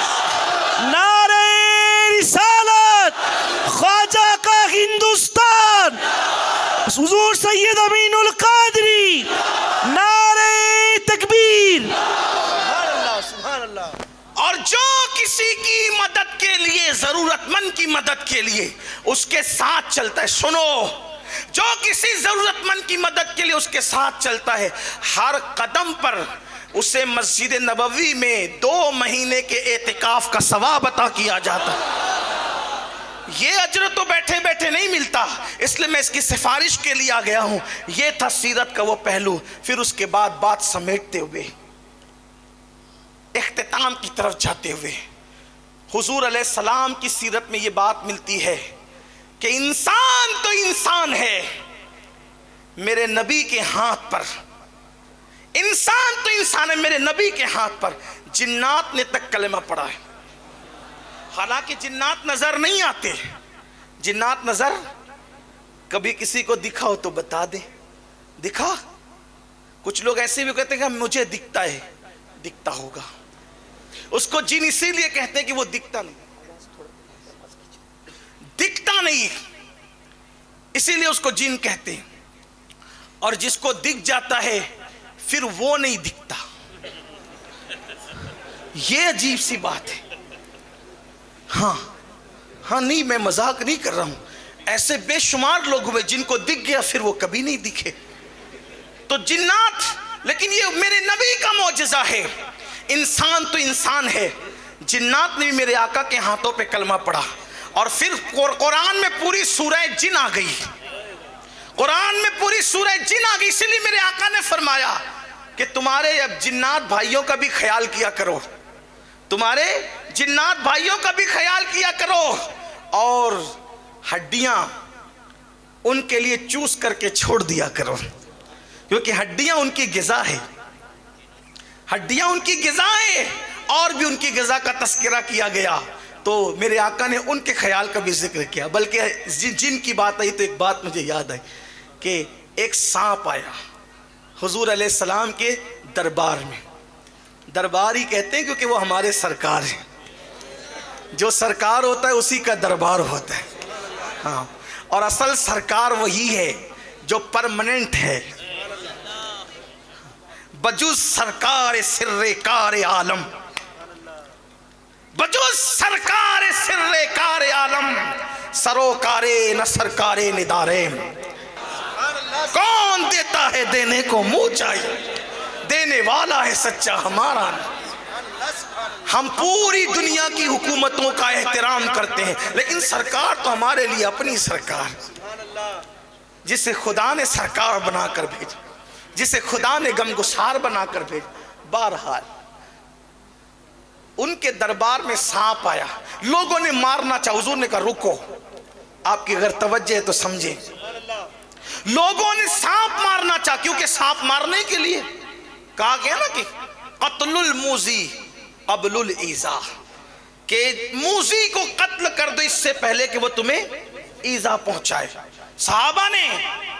نعرہ رسالت، خواجہ کا ہندوستان، حضور سید امین القادری، نعرہ تکبیر۔ سبحان اللہ۔ اور جو کسی کی مدد کے لیے، ضرورت مند کی مدد کے لیے اس کے ساتھ چلتا ہے، سنو، جو کسی ضرورت مند کی مدد کے لیے اس کے ساتھ چلتا ہے، ہر قدم پر اسے مسجد نبوی میں 2 مہینے کے اعتکاف کا ثواب عطا کیا جاتا ہے۔ یہ اجر تو بیٹھے بیٹھے نہیں ملتا، اس لیے میں اس کی سفارش کے لیے آ گیا ہوں۔ یہ تھا سیرت کا وہ پہلو۔ پھر اس کے بعد بات سمیٹتے ہوئے اختتام کی طرف جاتے ہوئے حضور علیہ السلام کی سیرت میں یہ بات ملتی ہے کہ انسان تو انسان ہے میرے نبی کے ہاتھ پر، انسان تو انسان ہے میرے نبی کے ہاتھ پر۔ جنات نے تک کلمہ پڑھا ہے، حالانکہ جنات نظر نہیں آتے، جنات نظر، کبھی کسی کو دکھا ہو تو بتا دے، دکھا؟ کچھ لوگ ایسے بھی کہتے ہیں کہ مجھے دکھتا ہے، دکھتا ہوگا، اس کو جن اسی لیے کہتے ہیں کہ وہ دکھتا نہیں، دکھتا نہیں اسی لیے اس کو جن کہتے ہیں، اور جس کو دکھ جاتا ہے پھر وہ نہیں دکھتا۔ یہ عجیب سی بات ہے۔ ہاں نہیں، میں مذاق نہیں کر رہا ہوں، ایسے بے شمار لوگ ہوئے جن کو دکھ گیا پھر وہ کبھی نہیں دکھے۔ تو جنات، لیکن یہ میرے نبی کا معجزہ ہے، انسان تو انسان ہے۔ جنات نے بھی میرے آقا کے ہاتھوں پہ کلمہ پڑھا، اور پھر قرآن میں پوری سورہ جن آ گئی، قرآن میں پوری سورہ جن آ گئی۔ اسی لیے میرے آقا نے فرمایا کہ تمہارے اب جنات بھائیوں کا بھی خیال کیا کرو، تمہارے جنات بھائیوں کا بھی خیال کیا کرو، اور ہڈیاں ان کے لیے چوس کر کے چھوڑ دیا کرو، کیونکہ ہڈیاں ان کی غذا ہے، ہڈیاں ان کی غذا ہے، اور بھی ان کی غذا کا تذکرہ کیا گیا۔ تو میرے آقا نے ان کے خیال کا بھی ذکر کیا، بلکہ جن کی بات آئی تو ایک بات مجھے یاد آئی کہ ایک سانپ آیا حضور علیہ السلام کے دربار میں۔ دربار ہی کہتے ہیں کیونکہ وہ ہمارے سرکار ہیں، جو سرکار ہوتا ہے اسی کا دربار ہوتا ہے۔ ہاں، اور اصل سرکار وہی ہے جو پرمننٹ ہے، بجز سرکار سر کار عالم، بجز سرکار سر کار عالم، سروکار نہ سرکار ندارے۔ کون دیتا ہے دینے کو منہ چاہیے، دینے والا ہے سچا ہمارا۔ ہم پوری دنیا کی حکومتوں کا احترام کرتے ہیں، لیکن سرکار تو ہمارے لیے اپنی سرکار، جسے خدا نے سرکار بنا کر بھیجا، جسے خدا نے غمگسار بنا کر بھیجا۔ بہرحال ان کے دربار میں سانپ آیا، لوگوں نے مارنا چاہا، حضور نے کہا رکو، آپ کی اگر توجہ ہے تو سمجھیں. لوگوں نے سانپ مارنا چاہا، کیونکہ سانپ مارنے کے لیے کہا گیا نا کہ قتل الموذی قبل الایذاء، کہ موذی کو قتل کر دو اس سے پہلے کہ وہ تمہیں ایذا پہنچائے. صحابہ نے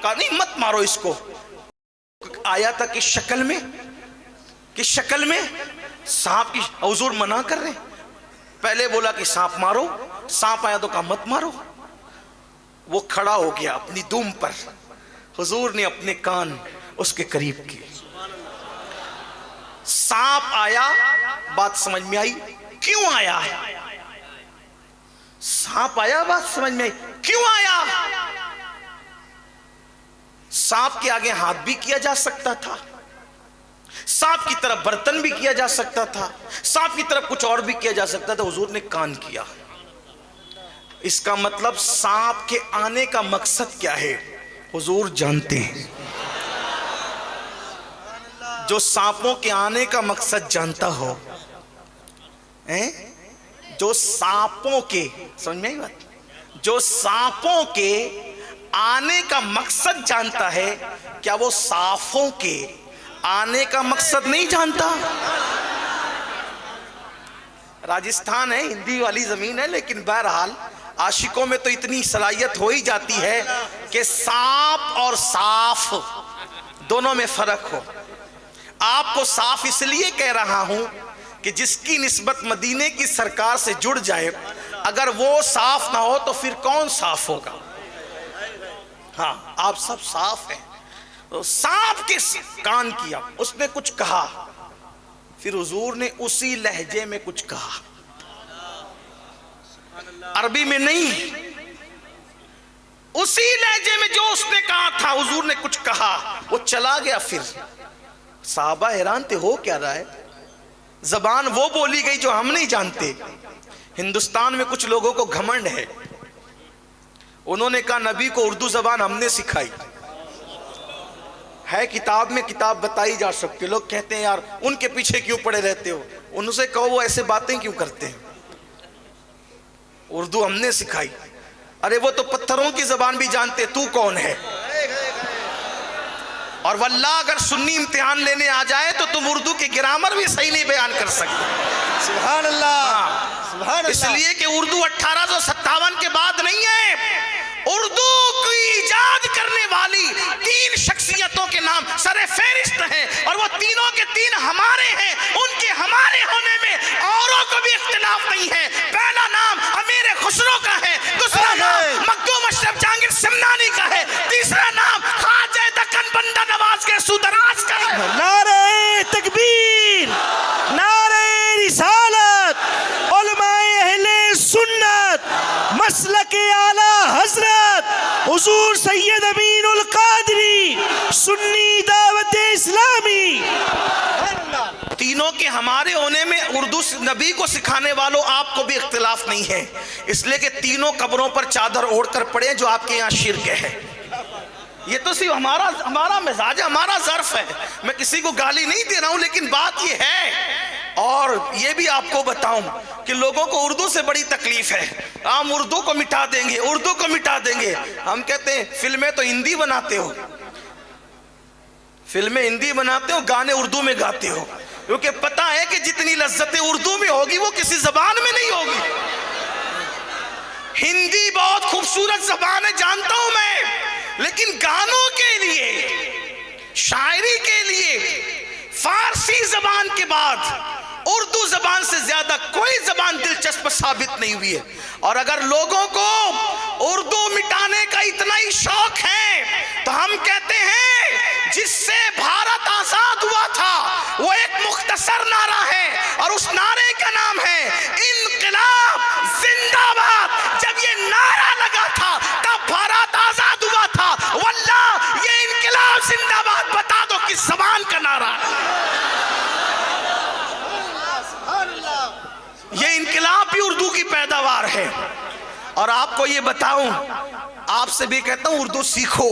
کہا نہیں مت مارو اس کو. آیا تھا کہ شکل میں سانپ کی، حضور منع کر رہے ہیں. پہلے بولا کہ سانپ مارو، سانپ آیا تو کہا مت مارو. وہ کھڑا ہو گیا اپنی دوم پر، حضور نے اپنے کان اس کے قریب کیے. سانپ آیا، بات سمجھ میں آئی کیوں آیا؟ سانپ آیا، بات سمجھ میں آئی کیوں آیا؟ سانپ کے آگے ہاتھ بھی کیا جا سکتا تھا، سانپ کی طرف برتن بھی کیا جا سکتا تھا، سانپ کی طرف کچھ اور بھی کیا جا سکتا تھا. حضور نے کان کیا. اس کا مطلب سانپ کے آنے کا مقصد کیا ہے حضور جانتے ہیں. جو سانپوں کے آنے کا مقصد جانتا ہو، جو سانپوں کے، سمجھ میں آئی بات، جو سانپوں کے آنے کا مقصد جانتا ہے، کیا وہ صافوں کے آنے کا مقصد نہیں جانتا؟ راجستھان ہے، ہندی والی زمین ہے، لیکن بہرحال عاشقوں میں تو اتنی صلاحیت ہو ہی جاتی ہے کہ سانپ اور صاف دونوں میں فرق ہو. آپ کو صاف اس لیے کہہ رہا ہوں کہ جس کی نسبت مدینے کی سرکار سے جڑ جائے، اگر وہ صاف نہ ہو تو پھر کون صاف ہوگا؟ ہاں آپ سب صاف ہیں. تو سانپ کے کان کیا، اس نے کچھ کہا، پھر حضور نے اسی لہجے میں کچھ کہا، عربی میں نہیں، اسی لہجے میں جو اس نے کہا تھا حضور نے کچھ کہا، وہ چلا گیا. پھر صحابہ حیران تھے، ہو کیا رہا ہے؟ زبان وہ بولی گئی جو ہم نہیں جانتے. ہندوستان میں کچھ لوگوں کو گھمنڈ ہے، انہوں نے کہا نبی کو اردو زبان ہم نے سکھائی ہے، کتاب میں کتاب بتائی جا سکتی. لوگ کہتے ہیں یار ان کے پیچھے کیوں پڑے رہتے ہو، ان سے کہو وہ ایسے باتیں کیوں کرتے ہیں، اردو ہم نے سکھائی. ارے وہ تو پتھروں کی زبان بھی جانتے، تو کون ہے؟ اور واللہ اگر سنی امتحان لینے آ جائے تو تم اردو کے گرامر بھی صحیح نہیں بیان کر سکتے. سبحان اللہ، سبحان اللہ. اس لیے کہ اردو 1857 کے بعد نہیں ہے. اردو کی ایجاد کرنے والی 3 شخصیتوں کے نام سر فہرست ہیں، اور وہ تینوں کے تین ہمارے ہیں. ان کے ہمارے ہونے میں اوروں کو بھی اختلاف نہیں ہے. پہلا نام امیر خسرو کا ہے، دوسرا نام مخدوم اشرف جہانگیر سمنانی کا ہے، تیسرا نام خواجہ دکن بندہ نواز کے سودراز کا ہے. نعرہ تکبیر، نعرہ رسالت، علماء اہل سنت، مسلک اعلی حضرت حضور سید امین القادری، سنی دعوت اسلامی. تینوں کے ہمارے ہونے میں اردو نبی کو سکھانے والوں آپ کو بھی اختلاف نہیں ہے، اس لیے کہ تینوں قبروں پر چادر اوڑھ کر پڑے جو آپ کے یہاں شرک ہے. یہ تو صرف ہمارا مزاج ہے، ہمارا ظرف ہے. میں کسی کو گالی نہیں دے رہا ہوں، لیکن بات یہ ہے. اور یہ بھی آپ کو بتاؤں کہ لوگوں کو اردو سے بڑی تکلیف ہے. ہم اردو کو مٹا دیں گے، اردو کو مٹا دیں گے. ہم کہتے ہیں فلمیں تو ہندی بناتے ہو، فلمیں ہندی بناتے ہو، گانے اردو میں گاتے ہو، کیونکہ پتہ ہے کہ جتنی لذتیں اردو میں ہوگی وہ کسی زبان میں نہیں ہوگی. ہندی بہت خوبصورت زبان ہے جانتا ہوں میں، لیکن گانوں کے لیے، شاعری کے لیے فارسی زبان کے بعد اردو زبان سے زیادہ کوئی زبان دلچسپ ثابت نہیں ہوئی ہے. اور اگر لوگوں کو اردو مٹانے کا اتنا ہی شوق ہے تو ہم کہتے ہیں جس سے بھارت آزاد ہوا تھا وہ ایک مختصر نعرہ ہے، اور اس نعرے کا نام ہے انقلاب زندہ باد. جب یہ نعرہ لگا تھا تب بھارت آزاد ہوا تھا. واللہ یہ انقلاب زندہ باد بتا دو کس زبان کا نعرہ ہے. یہ انقلاب بھی اردو کی پیداوار ہے. اور آپ کو یہ بتاؤں، آپ سے بھی کہتا ہوں اردو سیکھو.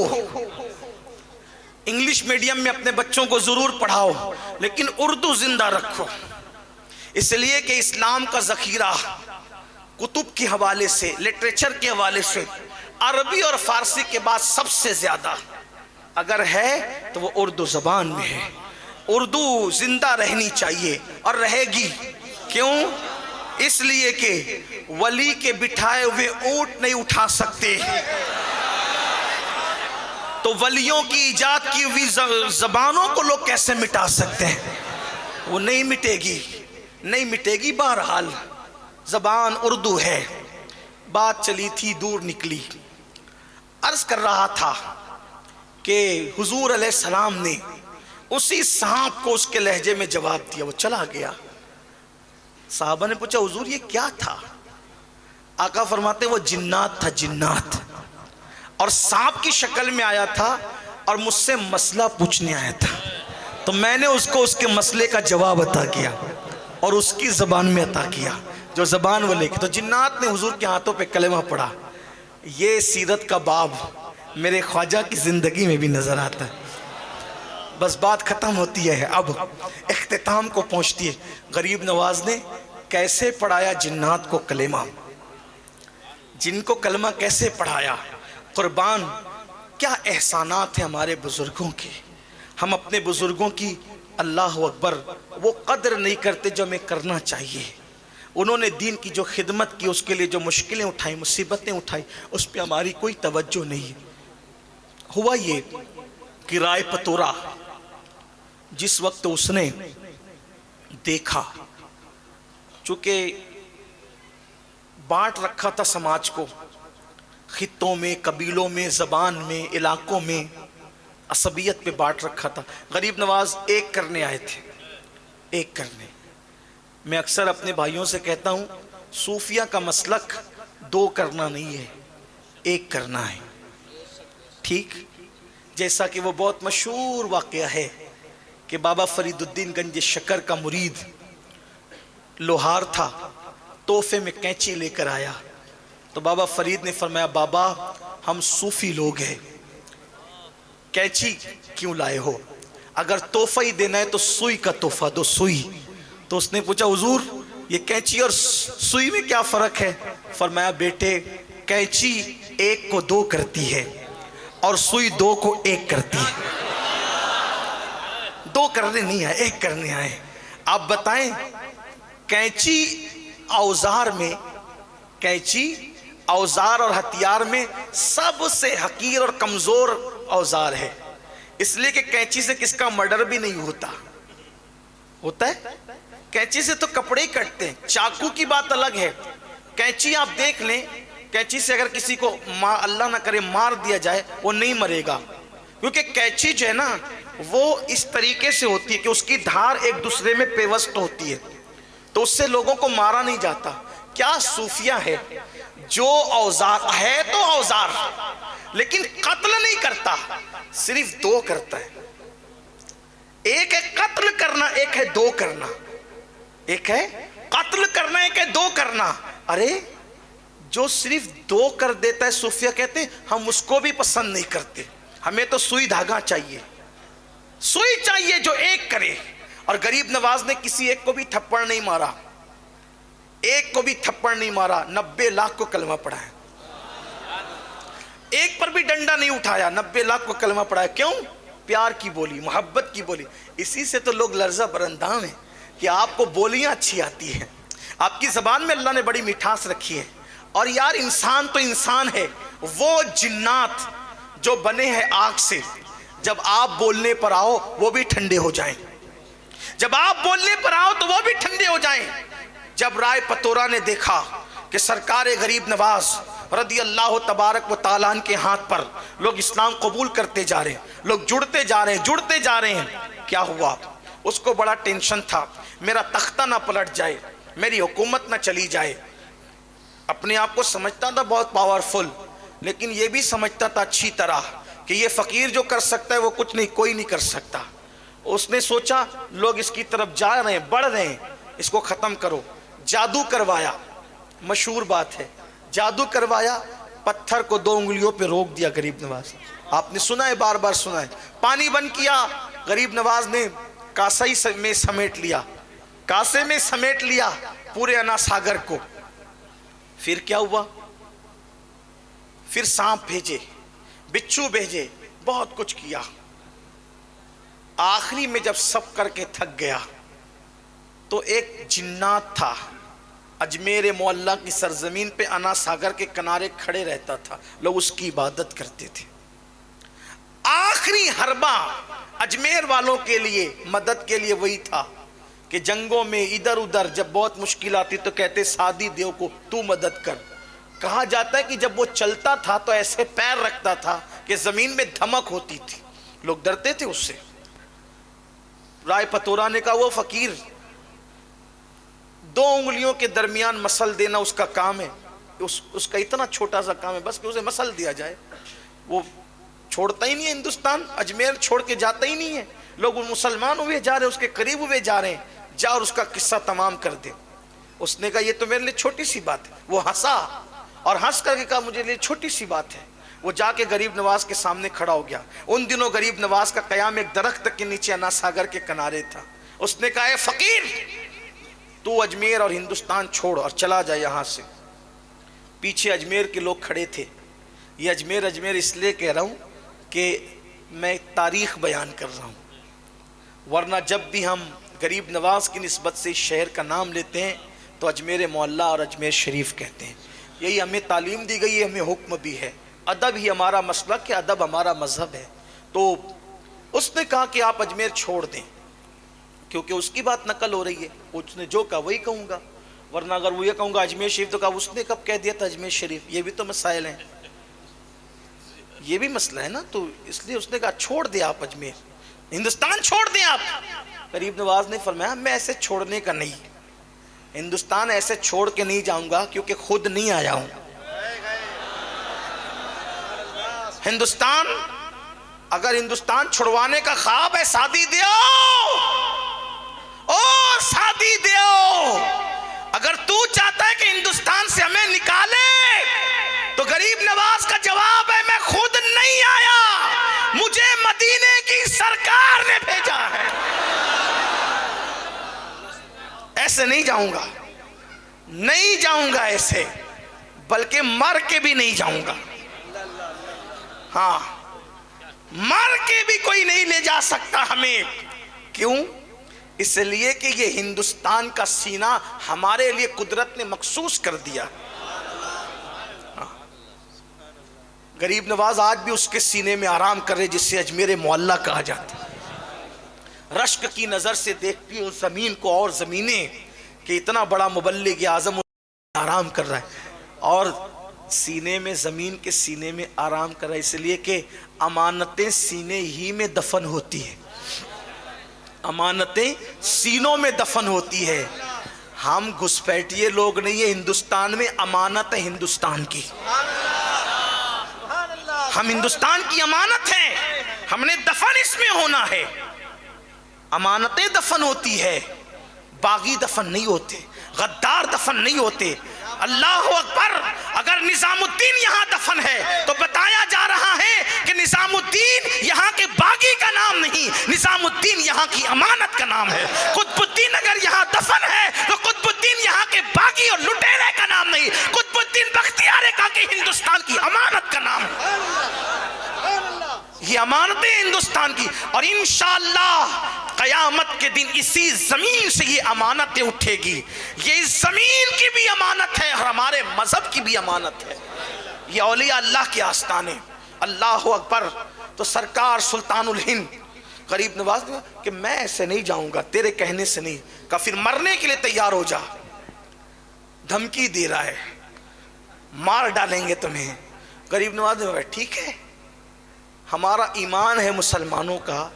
انگلش میڈیم میں اپنے بچوں کو ضرور پڑھاؤ، لیکن اردو زندہ رکھو. اس لیے کہ اسلام کا ذخیرہ کتب کے حوالے سے، لٹریچر کے حوالے سے عربی اور فارسی کے بعد سب سے زیادہ اگر ہے تو وہ اردو زبان میں ہے. اردو زندہ رہنی چاہیے اور رہے گی. کیوں؟ اس لیے کہ ولی کے بٹھائے ہوئے اونٹ نہیں اٹھا سکتے، تو ولیوں کی ایجاد کی ہوئی زبانوں کو لوگ کیسے مٹا سکتے ہیں؟ وہ نہیں مٹے گی، نہیں مٹے گی. بہرحال زبان اردو ہے. بات چلی تھی، دور نکلی. عرض کر رہا تھا کہ حضور علیہ السلام نے اسی سانپ کو اس کے لہجے میں جواب دیا، وہ چلا گیا. صحابہ نے پوچھا حضور یہ کیا تھا؟ آقا فرماتے وہ جنات تھا، جنات، اور سانپ کی شکل میں آیا تھا اور مجھ سے مسئلہ پوچھنے آیا تھا، تو میں نے اس کو اس کے مسئلے کا جواب عطا کیا اور اس کی زبان میں عطا کیا جو زبان وہ لے کے. تو جنات نے حضور کے ہاتھوں پہ کلمہ پڑھا. یہ سیرت کا باب میرے خواجہ کی زندگی میں بھی نظر آتا ہے. بس بات ختم ہوتی ہے، اب اختتام کو پہنچتی ہے. غریب نواز نے کیسے پڑھایا جنات کو کلمہ، جن کو کلمہ کیسے پڑھایا. قربان کیا احسانات ہیں ہمارے بزرگوں کے. ہم اپنے بزرگوں کی اللہ اکبر وہ قدر نہیں کرتے جو ہمیں کرنا چاہیے. انہوں نے دین کی جو خدمت کی، اس کے لیے جو مشکلیں اٹھائیں، مصیبتیں اٹھائیں، اس پہ ہماری کوئی توجہ نہیں. ہوا یہ کہ رائے پتورا جس وقت اس نے دیکھا، چونکہ بانٹ رکھا تھا سماج کو خطوں میں، قبیلوں میں، زبان میں، علاقوں میں، عصبیت پہ بانٹ رکھا تھا. غریب نواز ایک کرنے آئے تھے، ایک کرنے. میں اکثر اپنے بھائیوں سے کہتا ہوں صوفیہ کا مسلک دو کرنا نہیں ہے، ایک کرنا ہے. ٹھیک جیسا کہ وہ بہت مشہور واقعہ ہے کہ بابا فرید الدین گنج شکر کا مرید لوہار تھا، تحفے میں کینچی لے کر آیا. تو بابا فرید نے فرمایا بابا ہم صوفی لوگ ہیں، کینچی کیوں لائے ہو؟ اگر تحفہ ہی دینا ہے تو سوئی کا تحفہ دو، سوئی. تو اس نے پوچھا حضور یہ کینچی اور سوئی میں کیا فرق ہے؟ فرمایا بیٹے کینچی ایک کو دو کرتی ہے اور سوئی دو کو ایک کرتی ہے. دو کرنے نہیں آئے، ایک کرنے آئے. آپ بتائیں کینچی اوزار میں، کینچی اوزار اور ہتھیار میں سب سے حقیر اور کمزور اوزار ہے، اس لیے کہ کینچی سے کس کا مرڈر بھی نہیں ہوتا ہے. کینچی سے تو کپڑے ہی کٹتے ہیں. چاقو کی بات الگ ہے. کینچی آپ دیکھ لیں، کینچی سے اگر کسی کو اللہ نہ کرے مار دیا جائے وہ نہیں مرے گا، کیونکہ کینچی جو ہے نا وہ اس طریقے سے ہوتی ہے کہ اس کی دھار ایک دوسرے میں پیوست ہوتی ہے، تو اس سے لوگوں کو مارا نہیں جاتا. کیا صوفیہ ہے جو اوزار ہے تو اوزار، لیکن قتل نہیں کرتا، صرف دو کرتا ہے. ایک ہے قتل کرنا، ایک ہے دو کرنا. ایک ہے قتل کرنا، ایک ہے دو کرنا. ارے جو صرف دو کر دیتا ہے صوفیہ کہتے ہیں ہم اس کو بھی پسند نہیں کرتے، ہمیں تو سوئی دھاگا چاہیے، سوئی چاہیے جو ایک کرے. اور غریب نواز نے کسی ایک کو بھی تھپڑ نہیں مارا، ایک کو بھی تھپڑ نہیں مارا. 90 لاکھ کو کلمہ پڑھایا، ایک پر بھی ڈنڈا نہیں اٹھایا، 90 لاکھ کو کلمہ پڑھایا. کیوں؟ پیار کی بولی، محبت کی بولی. اسی سے تو لوگ لرزہ برندام ہیں کہ آپ کو بولیاں اچھی آتی ہیں، آپ کی زبان میں اللہ نے بڑی مٹھاس رکھی ہے. اور یار انسان تو انسان ہے، وہ جنات جو بنے ہیں آگ سے، جب آپ بولنے پر آؤ وہ بھی ٹھنڈے ہو جائیں، جب آپ بولنے پر آؤ تو وہ بھی ٹھنڈے ہو جائیں. جب رائے پتورا نے دیکھا کہ سرکار غریب نواز رضی اللہ تبارک و تعالیٰ عنہ کے ہاتھ پر لوگ اسلام قبول کرتے جا رہے ہیں، لوگ جڑتے جا رہے ہیں، جڑتے جا رہے ہیں، کیا ہوا؟ اس کو بڑا ٹینشن تھا میرا تختہ نہ پلٹ جائے، میری حکومت نہ چلی جائے. اپنے آپ کو سمجھتا تھا بہت پاورفل، لیکن یہ بھی سمجھتا تھا اچھی طرح کہ یہ فقیر جو کر سکتا ہے وہ کچھ نہیں، کوئی نہیں کر سکتا. اس نے سوچا لوگ اس کی طرف جا رہے ہیں، بڑھ رہے ہیں، اس کو ختم کرو. جادو کروایا، مشہور بات ہے، جادو کروایا، پتھر کو 2 انگلیوں پہ روک دیا غریب نواز. آپ نے سنا ہے، بار بار سنا ہے. پانی بند کیا، غریب نواز نے کاسے میں سمیٹ لیا، کاسے میں سمیٹ لیا پورے انا ساگر کو. پھر کیا ہوا؟ پھر سانپ بھیجے، بچھو بھیجے، بہت کچھ کیا. آخری میں جب سب کر کے تھک گیا تو ایک جنات تھا، اجمیر معلّہ کی سرزمین پہ انا ساگر کے کنارے کھڑے رہتا تھا، لوگ اس کی عبادت کرتے تھے. آخری حربہ اجمیر والوں کے لیے مدد کے لیے وہی تھا کہ جنگوں میں ادھر ادھر جب بہت مشکل آتی تو کہتے سادی دیو کو تو مدد کر. کہا جاتا ہے کہ جب وہ چلتا تھا تو ایسے پیر رکھتا تھا کہ زمین میں دھمک ہوتی تھی، لوگ ڈرتے تھے اس سے. رائے پتورا نے کہا وہ فقیر 2 انگلیوں کے درمیان مسل دینا اس کا کام ہے، اس کا اتنا چھوٹا سا کام ہے بس کہ اسے مسل دیا جائے. وہ چھوڑتا ہی نہیں ہے ہندوستان، اجمیر چھوڑ کے جاتا ہی نہیں ہے. لوگ مسلمان ہوئے جا رہے ہیں، اس کے قریب ہوئے جا رہے ہیں، جا اور اس کا قصہ تمام کر دے. اس نے کہا یہ تو میرے لیے چھوٹی سی بات ہے. وہ ہنسا اور ہنس کر کے کہا مجھے لیے چھوٹی سی بات ہے. وہ جا کے غریب نواز کے سامنے کھڑا ہو گیا. ان دنوں غریب نواز کا قیام ایک درخت کے نیچے انا ساگر کے کنارے تھا. اس نے کہا اے فقیر تو اجمیر اور ہندوستان چھوڑ اور چلا جا یہاں سے. پیچھے اجمیر کے لوگ کھڑے تھے. یہ اجمیر اس لیے کہہ رہا ہوں کہ میں تاریخ بیان کر رہا ہوں، ورنہ جب بھی ہم غریب نواز کی نسبت سے اس شہر کا نام لیتے ہیں تو اجمیر معلّہ اور اجمیر شریف کہتے ہیں. یہی ہمیں تعلیم دی گئی ہے، ہمیں حکم بھی ہے. ادب ہی ہمارا مسلک ہے، ادب ہمارا مذہب ہے. تو اس نے کہا کہ آپ اجمیر چھوڑ دیں، کیونکہ اس کی بات نقل ہو رہی ہے. اس نے جو کہا وہی کہوں گا، ورنہ اگر وہ یہ کہوں گا اجمیر شریف تو کہا اس نے کب کہہ دیا تھا اجمیر شریف. یہ بھی تو مسائل ہیں، یہ بھی مسئلہ ہے نا. تو اس لیے اس نے کہا چھوڑ دیں آپ اجمیر، ہندوستان چھوڑ دیں آپ. غریب نواز نے فرمایا میں ایسے چھوڑنے کا نہیں، ہندوستان ایسے چھوڑ کے نہیں جاؤں گا کیونکہ خود نہیں آیا ہوں. ہندوستان اگر ہندوستان چھڑوانے کا خواب ہے سادی دیو، او سادی دیو، اگر تو چاہتا ہے کہ ہندوستان سے ہمیں نکالے تو غریب نواز کا جواب ہے میں خود نہیں آیا، مجھے مدینے کی سرکار نے بھیجا ہے. ایسے نہیں جاؤں گا، نہیں جاؤں گا ایسے، بلکہ مر کے بھی نہیں جاؤں گا. ہاں مر کے بھی کوئی نہیں لے جا سکتا ہمیں. کیوں؟ اس لیے کہ یہ ہندوستان کا سینہ ہمارے لیے قدرت نے مخصوص کر دیا. غریب نواز آج بھی اس کے سینے میں آرام کر رہے جس سے اجمیر معلّہ کہا جاتا ہے. رشک کی نظر سے دیکھتی ہوں زمین کو اور زمینیں کہ اتنا بڑا مبلغ اعظم آرام کر رہا ہے، اور سینے میں زمین کے سینے میں آرام کر رہا ہے. اس لیے کہ امانتیں سینے ہی میں دفن ہوتی ہیں، امانتیں سینوں میں دفن ہوتی ہے. ہم گھسپیٹیے لوگ نہیں ہیں. ہندوستان میں امانت ہے ہندوستان کی، ہم ہندوستان کی امانت ہیں، ہم نے دفن اس میں ہونا ہے. امانتیں دفن ہوتی ہے، باغی دفن نہیں ہوتے، غدار دفن نہیں ہوتے. اللہ اکبر. اگر نظام الدین یہاں دفن ہے تو بتایا جا رہا ہے کہ نظام الدین یہاں کے باغی کا نام نہیں، نظام الدین یہاں کی امانت کا نام ہے. قطب الدین اگر یہاں دفن ہے تو قطب الدین یہاں کے باغی اور لٹیرے کا نام نہیں، قطب الدین بختیار کاکی ہندوستان کی امانت کا نام ہے. یہ امانتیں ہندوستان کی، اور انشاءاللہ قیامت کے دن اسی زمین سے یہ امانتیں اٹھے گی. یہ اس زمین کی بھی امانت ہے اور ہمارے مذہب کی بھی امانت ہے. یہ اولیاء اللہ کے آستانے. اللہ اکبر. تو سرکار سلطان الہند غریب نواز نے کہ میں ایسے نہیں جاؤں گا، تیرے کہنے سے نہیں. کہا پھر مرنے کے لیے تیار ہو جا. دھمکی دے رہا ہے مار ڈالیں گے تمہیں. غریب نواز نے کہا ٹھیک ہے، ہمارا ایمان ہے مسلمانوں کا،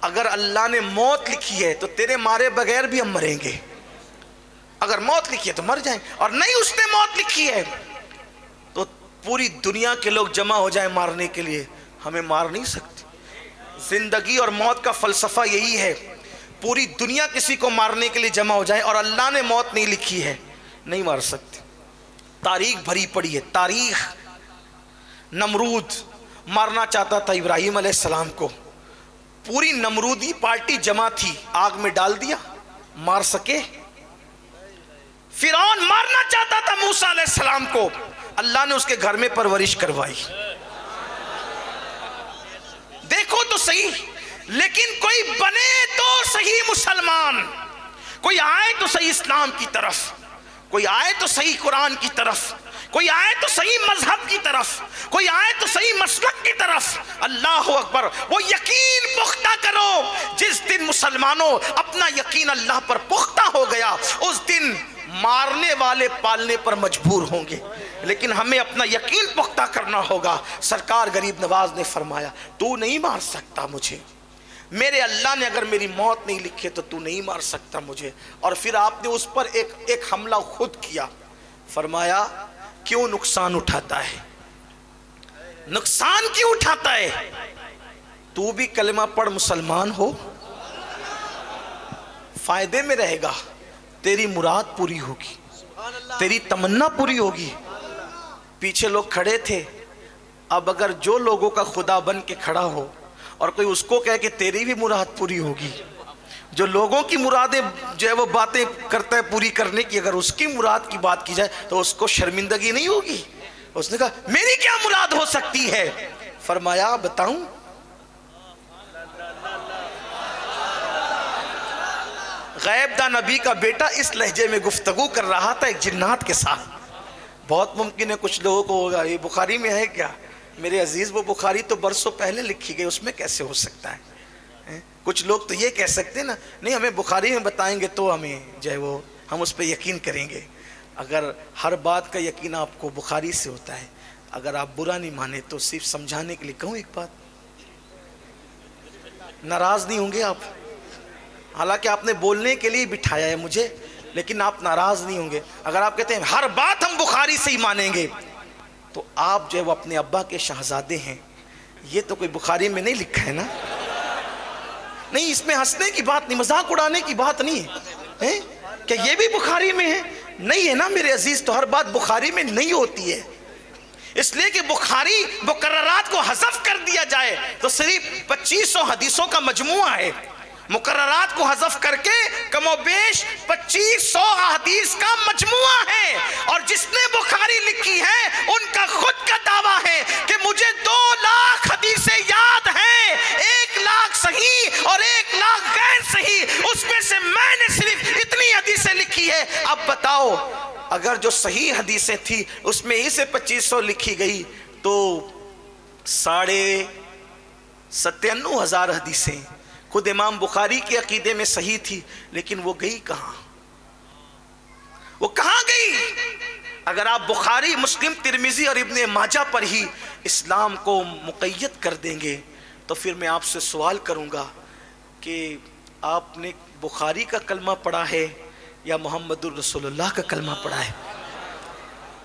اگر اللہ نے موت لکھی ہے تو تیرے مارے بغیر بھی ہم مریں گے. اگر موت لکھی ہے تو مر جائیں، اور نہیں اس نے موت لکھی ہے تو پوری دنیا کے لوگ جمع ہو جائیں مارنے کے لیے، ہمیں مار نہیں سکتے. زندگی اور موت کا فلسفہ یہی ہے. پوری دنیا کسی کو مارنے کے لیے جمع ہو جائے اور اللہ نے موت نہیں لکھی ہے، نہیں مار سکتے. تاریخ بھری پڑی ہے، تاریخ. نمرود مارنا چاہتا تھا ابراہیم علیہ السلام کو، پوری نمرودی پارٹی جمع تھی، آگ میں ڈال دیا، مار سکے. فرعون مارنا چاہتا تھا موسیٰ علیہ السلام کو، اللہ نے اس کے گھر میں پرورش کروائی. دیکھو تو صحیح. لیکن کوئی بنے تو صحیح مسلمان, کوئی آئے تو صحیح اسلام کی طرف, کوئی آئے تو صحیح قرآن کی طرف, کوئی آئے تو صحیح مذہب کی طرف, کوئی آئے تو صحیح مسلک کی طرف. اللہ اکبر. وہ یقین پختہ کرو. جس دن مسلمانوں اپنا یقین اللہ پر پختہ ہو گیا, اس دن مارنے والے پالنے پر مجبور ہوں گے, لیکن ہمیں اپنا یقین پختہ کرنا ہوگا. سرکار غریب نواز نے فرمایا, تو نہیں مار سکتا مجھے, میرے اللہ نے اگر میری موت نہیں لکھی تو تو نہیں مار سکتا مجھے. اور پھر آپ نے اس پر ایک حملہ خود کیا. فرمایا کیوں نقصان اٹھاتا ہے, نقصان کیوں اٹھاتا ہے؟ تو بھی کلمہ پڑھ مسلمان ہو, فائدے میں رہے گا, تیری مراد پوری ہوگی, تیری تمنا پوری ہوگی. پیچھے لوگ کھڑے تھے, اب اگر جو لوگوں کا خدا بن کے کھڑا ہو اور کوئی اس کو کہے کہ تیری بھی مراد پوری ہوگی, جو لوگوں کی مرادیں جو ہے وہ باتیں کرتا ہے پوری کرنے کی, اگر اس کی مراد کی بات کی جائے تو اس کو شرمندگی نہیں ہوگی. اس نے کہا میری کیا مراد ہو سکتی ہے؟ فرمایا بتاؤں, غیب دا نبی کا بیٹا اس لہجے میں گفتگو کر رہا تھا ایک جنات کے ساتھ. بہت ممکن ہے کچھ لوگوں کو ہوگا یہ بخاری میں ہے کیا؟ میرے عزیز وہ بخاری تو برسوں پہلے لکھی گئی, اس میں کیسے ہو سکتا ہے؟ کچھ لوگ تو یہ کہہ سکتے ہیں نا, نہیں ہمیں بخاری میں بتائیں گے تو ہمیں جو ہے وہ ہم اس پہ یقین کریں گے. اگر ہر بات کا یقین آپ کو بخاری سے ہوتا ہے, اگر آپ برا نہیں مانے تو صرف سمجھانے کے لیے کہوں ایک بات, ناراض نہیں ہوں گے آپ؟ حالانکہ آپ نے بولنے کے لیے بٹھایا ہے مجھے, لیکن آپ ناراض نہیں ہوں گے. اگر آپ کہتے ہیں ہر بات ہم بخاری سے ہی مانیں گے, تو آپ جو ہے وہ اپنے ابا کے شہزادے ہیں. یہ تو کوئی بخاری میں نہیں لکھا ہے نا. نہیں, اس میں ہنسنے کی بات نہیں, مذاق اڑانے کی بات نہیں ہے کہ یہ بھی بخاری میں ہے. نہیں ہے نا میرے عزیز, تو ہر بات بخاری میں نہیں ہوتی ہے. اس لیے کہ بخاری مقررات کو حذف کر دیا جائے تو صرف 2500 حدیثوں کا مجموعہ ہے. مقررات کو حذف کر کے کم و بیش 2500 احادیث کا مجموعہ ہے. اور جس نے بخاری لکھی ہے ان کا خود کا دعویٰ ہے کہ مجھے 2 لاکھ حدیثیں یاد ہیں, 1 لاکھ صحیح اور 1 لاکھ غیر صحیح, اس میں سے میں نے صرف اتنی حدیثیں لکھی ہے. اب بتاؤ, اگر جو صحیح حدیثیں تھی اس میں ہی سے 2500 لکھی گئی تو 97,500 حدیثیں خود امام بخاری کے عقیدے میں صحیح تھی, لیکن وہ گئی کہاں؟ وہ کہاں گئی؟ اگر آپ بخاری, مسلم, ترمذی اور ابن ماجہ پر ہی اسلام کو مقید کر دیں گے تو پھر میں آپ سے سوال کروں گا کہ آپ نے بخاری کا کلمہ پڑھا ہے یا محمد الرسول اللہ کا کلمہ پڑھا ہے؟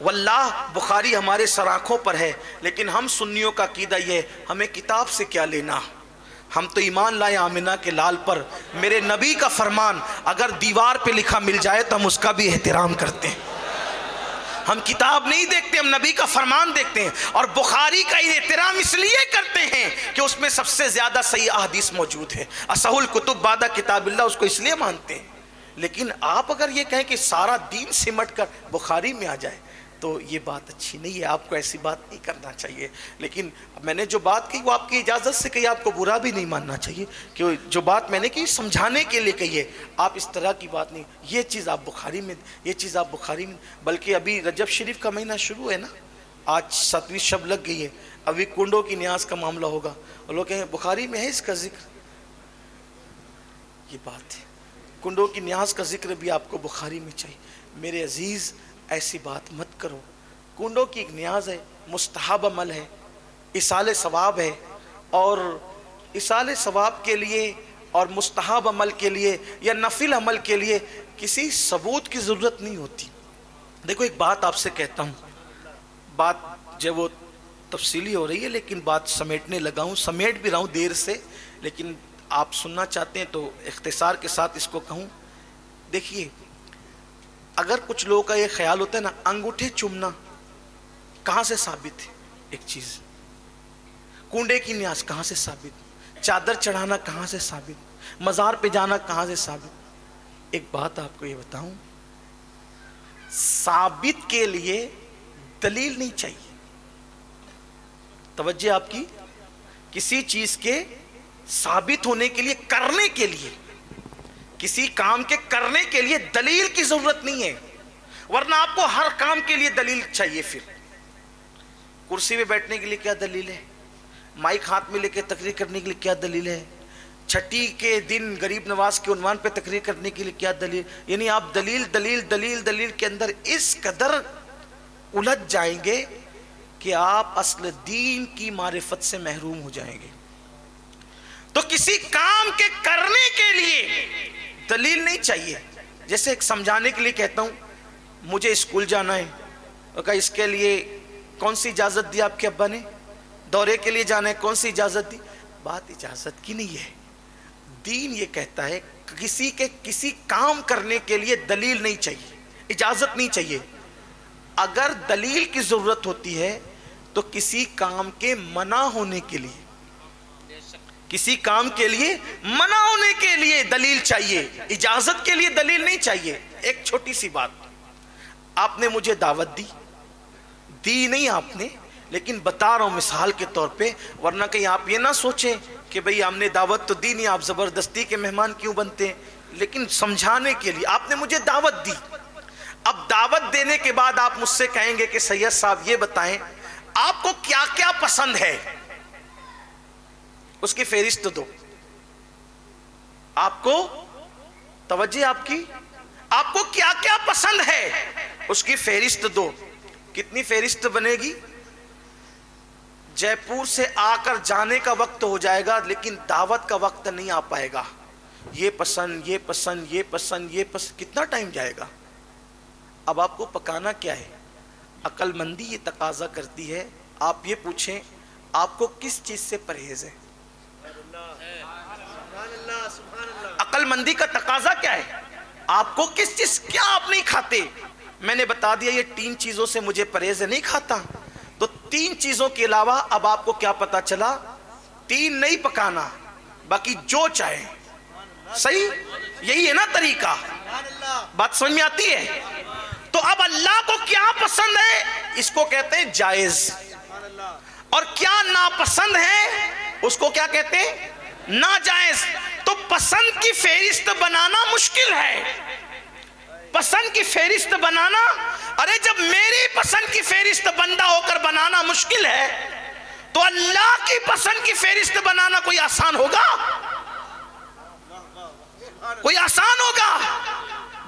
واللہ بخاری ہمارے سراخوں پر ہے, لیکن ہم سنیوں کا عقیدہ یہ ہے ہمیں کتاب سے کیا لینا, ہم تو ایمان لائے آمنہ کے لال پر. میرے نبی کا فرمان اگر دیوار پہ لکھا مل جائے تو ہم اس کا بھی احترام کرتے ہیں. ہم کتاب نہیں دیکھتے, ہم نبی کا فرمان دیکھتے ہیں. اور بخاری کا احترام اس لیے کرتے ہیں کہ اس میں سب سے زیادہ صحیح احادیث موجود ہے. اصح الکتب بعد کتاب اللہ, اس کو اس لیے مانتے ہیں. لیکن آپ اگر یہ کہیں کہ سارا دین سمٹ کر بخاری میں آ جائے تو یہ بات اچھی نہیں ہے, آپ کو ایسی بات نہیں کرنا چاہیے. لیکن میں نے جو بات کی وہ آپ کی اجازت سے کہی, آپ کو برا بھی نہیں ماننا چاہیے کہ جو بات میں نے کی سمجھانے کے لیے کہی ہے. آپ اس طرح کی بات نہیں, یہ چیز آپ بخاری میں, یہ چیز آپ بخاری میں. بلکہ ابھی رجب شریف کا مہینہ شروع ہے نا, آج 7ویں شب لگ گئی ہے, ابھی کنڈوں کی نیاز کا معاملہ ہوگا اور لوگ کہیں بخاری میں ہے اس کا ذکر. یہ بات ہے, کنڈوں کی نیاز کا ذکر بھی آپ کو بخاری میں چاہیے. میرے عزیز ایسی بات مت کرو. کنڈوں کی ایک نیاز ہے, مستحب عمل ہے, اصال ثواب ہے, اور اصال ثواب کے لیے اور مستحب عمل کے لیے یا نفل عمل کے لیے کسی ثبوت کی ضرورت نہیں ہوتی. دیکھو ایک بات آپ سے کہتا ہوں, بات جو وہ تفصیلی ہو رہی ہے لیکن بات سمیٹنے لگا ہوں, سمیٹ بھی رہا ہوں دیر سے, لیکن آپ سننا چاہتے ہیں تو اختصار کے ساتھ اس کو کہوں. دیکھیے, اگر کچھ لوگوں کا یہ خیال ہوتا ہے نا, انگوٹھے چومنا کہاں سے ثابت ہے؟ ایک چیز, کنڈے کی نیاز کہاں سے ثابت, چادر چڑھانا کہاں سے ثابت, مزار پہ جانا کہاں سے ثابت. ایک بات آپ کو یہ بتاؤں, ثابت کے لیے دلیل نہیں چاہیے. توجہ آپ کی. کسی چیز کے ثابت ہونے کے لیے, کرنے کے لیے, کسی کام کے کرنے کے لیے دلیل کی ضرورت نہیں ہے, ورنہ آپ کو ہر کام کے لیے دلیل چاہیے. پھر کرسی پہ بیٹھنے کے لیے کیا دلیل ہے؟ مائک ہاتھ میں لے کے تقریر کرنے کے لیے کیا دلیل ہے؟ چھٹی کے دن غریب نواز کے عنوان پہ تقریر کرنے کے لیے کیا دلیل؟ یعنی آپ دلیل دلیل دلیل دلیل کے اندر اس قدر الجھ جائیں گے کہ آپ اصل دین کی معرفت سے محروم ہو جائیں گے. تو کسی کام کے کرنے کے لیے دلیل نہیں چاہیے. جیسے ایک سمجھانے کے لیے کہتا ہوں, مجھے اسکول جانا ہے, اور کہا اس کے لیے کون سی اجازت دی آپ کے ابا نے؟ دورے کے لیے جانا ہے, کون سی اجازت دی؟ بات اجازت کی نہیں ہے. دین یہ کہتا ہے کسی کام کرنے کے لیے دلیل نہیں چاہیے, اجازت نہیں چاہیے. اگر دلیل کی ضرورت ہوتی ہے تو کسی کام کے منع ہونے کے لیے, کسی کام کے لیے منع ہونے کے لیے دلیل چاہیے, اجازت کے لیے دلیل نہیں چاہیے. ایک چھوٹی سی بات, آپ نے مجھے دعوت دی نہیں آپ نے, لیکن بتا رہا ہوں مثال کے طور پہ, ورنہ کہیں آپ یہ نہ سوچیں کہ بھئی ہم نے دعوت تو دی نہیں, آپ زبردستی کے مہمان کیوں بنتے ہیں. لیکن سمجھانے کے لیے آپ نے مجھے دعوت دی. اب دعوت دینے کے بعد آپ مجھ سے کہیں گے کہ سید صاحب یہ بتائیں آپ کو کیا کیا پسند ہے, اس کی فہرست دو. آپ کو توجہ آپ کی, آپ کو کیا کیا پسند ہے اس کی فہرست دو. کتنی فہرست بنے گی؟ جے پور سے آ کر جانے کا وقت ہو جائے گا, لیکن دعوت کا وقت نہیں آ پائے گا. یہ پسند, یہ پسند, یہ پسند, یہ پسند, کتنا ٹائم جائے گا؟ اب آپ کو پکانا کیا ہے؟ عقل مندی یہ تقاضا کرتی ہے آپ یہ پوچھیں آپ کو کس چیز سے پرہیز ہے. عقل مندی کا تقاضا کیا ہے؟ آپ کو کس چیز, کیا آپ نہیں کھاتے؟ میں نے بتا دیا یہ 3 چیزوں سے مجھے پرہیز ہے, نہیں کھاتا. تو 3 چیزوں کے علاوہ اب آپ کو کیا پتا چلا؟ 3 نہیں پکانا, باقی جو چاہے. صحیح, یہی ہے نا طریقہ. بات سمجھ میں آتی ہے؟ تو اب اللہ کو کیا پسند ہے اس کو کہتے ہیں جائز, اور کیا ناپسند ہے اس کو کیا کہتے ہیں؟ ناجائز. تو پسند کی فہرست بنانا مشکل ہے. پسند کی فہرست بنانا, ارے جب میری پسند کی فہرست بندہ ہو کر بنانا مشکل ہے تو اللہ کی پسند کی فہرست بنانا کوئی آسان ہوگا؟ کوئی آسان ہوگا؟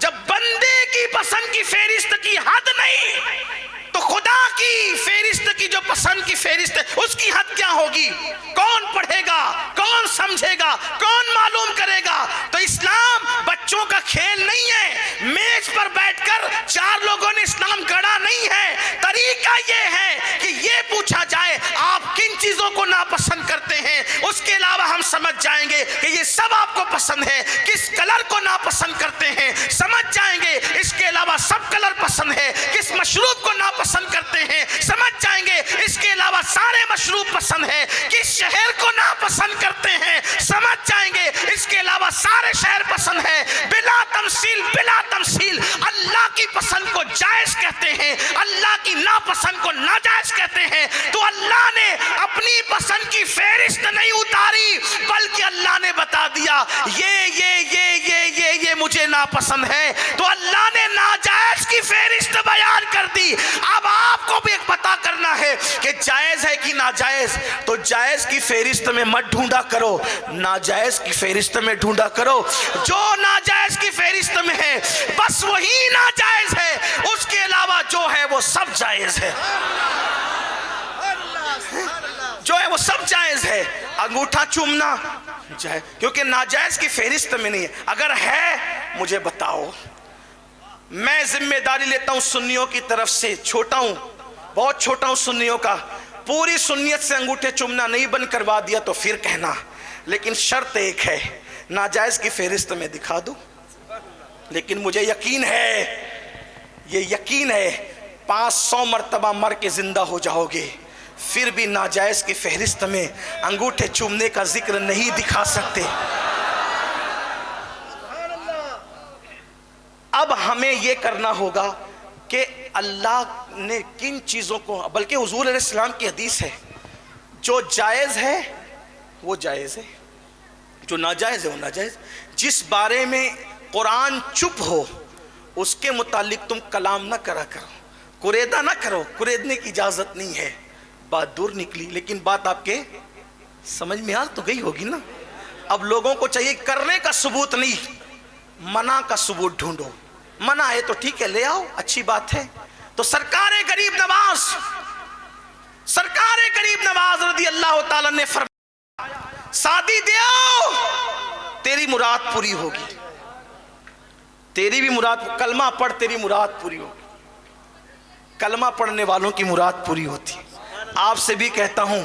جب بندے کی پسند کی فہرست کی حد نہیں تو خدا کی فہرست کی جو پسند کی فہرست ہے اس کی حد کیا ہوگی؟ کون پڑھے گا, کون سمجھے گا, کون معلوم کرے گا؟ تو اسلام بچوں کا کھیل نہیں ہے, میز پر بیٹھ کر 4 لوگوں نے اسلام گڑھا نہیں ہے. طریقہ یہ ہے کہ یہ پوچھا جائے آپ کن چیزوں کو ناپسند کرتے ہیں, اس کے علاوہ ہم سمجھ جائیں گے کہ یہ سب آپ کو پسند ہے. کس کلر کو ناپسند کرتے ہیں سمجھ جائیں گے, اس کے علاوہ سب کلر پسند ہے. کس مشروب کو ناپسند کرتے ہیں سمجھ جائیں گے, اس کے علاوہ سارے مشروب پسند ہے. کس شہر کو ناپسند کرتے ہیں سمجھ جائیں گے, اس کے علاوہ سارے شہر پسند ہے. بلا تمثیل, بلا تمثیل اللہ کی پسند کو جائز کہتے ہیں, اللہ کی ناپسند کو ناجائز کہتے ہیں. تو اللہ نے اپنی پسند کی فہرست نہیں اتاری, بلکہ اللہ نے بتا دیا یہ مجھے ناپسند ہے, تو اللہ نے ناجائز کی فہرست بیان کر دی. اب آپ کو بھی ایک پتہ کرنا ہے کہ جائز ہے کہ ناجائز. تو جائز کی فہرست میں مت ڈھونڈا کرو, ناجائز کی فہرست میں ڈھونڈا کرو. جو ناجائز کی فہرست میں ہے بس وہی ناجائز ہے, اس کے علاوہ جو ہے وہ سب جائز ہے. جو ہے وہ سب جائز ہے. انگوٹھا چومنا جائز, کیونکہ ناجائز کی فہرست میں نہیں ہے. اگر ہے مجھے بتاؤ, میں ذمہ داری لیتا ہوں سنیوں کی طرف سے, چھوٹا ہوں, بہت چھوٹا ہوں سنیوں کا. پوری سنیت سے انگوٹھے چومنا نہیں بند کروا دیا تو پھر کہنا, لیکن شرط ایک ہے, ناجائز کی فہرست میں دکھا دوں. لیکن مجھے یقین ہے, یہ یقین ہے 500 مرتبہ مر کے زندہ ہو جاؤ گے, پھر بھی ناجائز کی فہرست میں انگوٹھے چومنے کا ذکر نہیں دکھا سکتے. اب ہمیں یہ کرنا ہوگا, کہ اللہ نے کن چیزوں کو، بلکہ حضور علیہ السلام کی حدیث ہے، جو جائز ہے وہ جائز ہے، جو ناجائز ہے وہ ناجائز۔ جس بارے میں قرآن چپ ہو اس کے متعلق تم کلام نہ کرا کرو، قریدہ نہ کرو، قریدنے کی اجازت نہیں ہے۔ بات دور نکلی، لیکن بات آپ کے سمجھ میں آ تو گئی ہوگی نا۔ اب لوگوں کو چاہیے کرنے کا ثبوت نہیں، منع کا ثبوت ڈھونڈو۔ منع ہے تو ٹھیک ہے، لے آؤ، اچھی بات ہے۔ تو سرکار غریب نواز رضی اللہ تعالیٰ نے فرمایا شادی دے آؤ، تیری مراد پوری ہوگی، تیری بھی مراد، کلمہ پڑھ تیری مراد پوری ہوگی۔ کلمہ پڑھنے والوں کی مراد پوری ہوتی ہے۔ آپ سے بھی کہتا ہوں،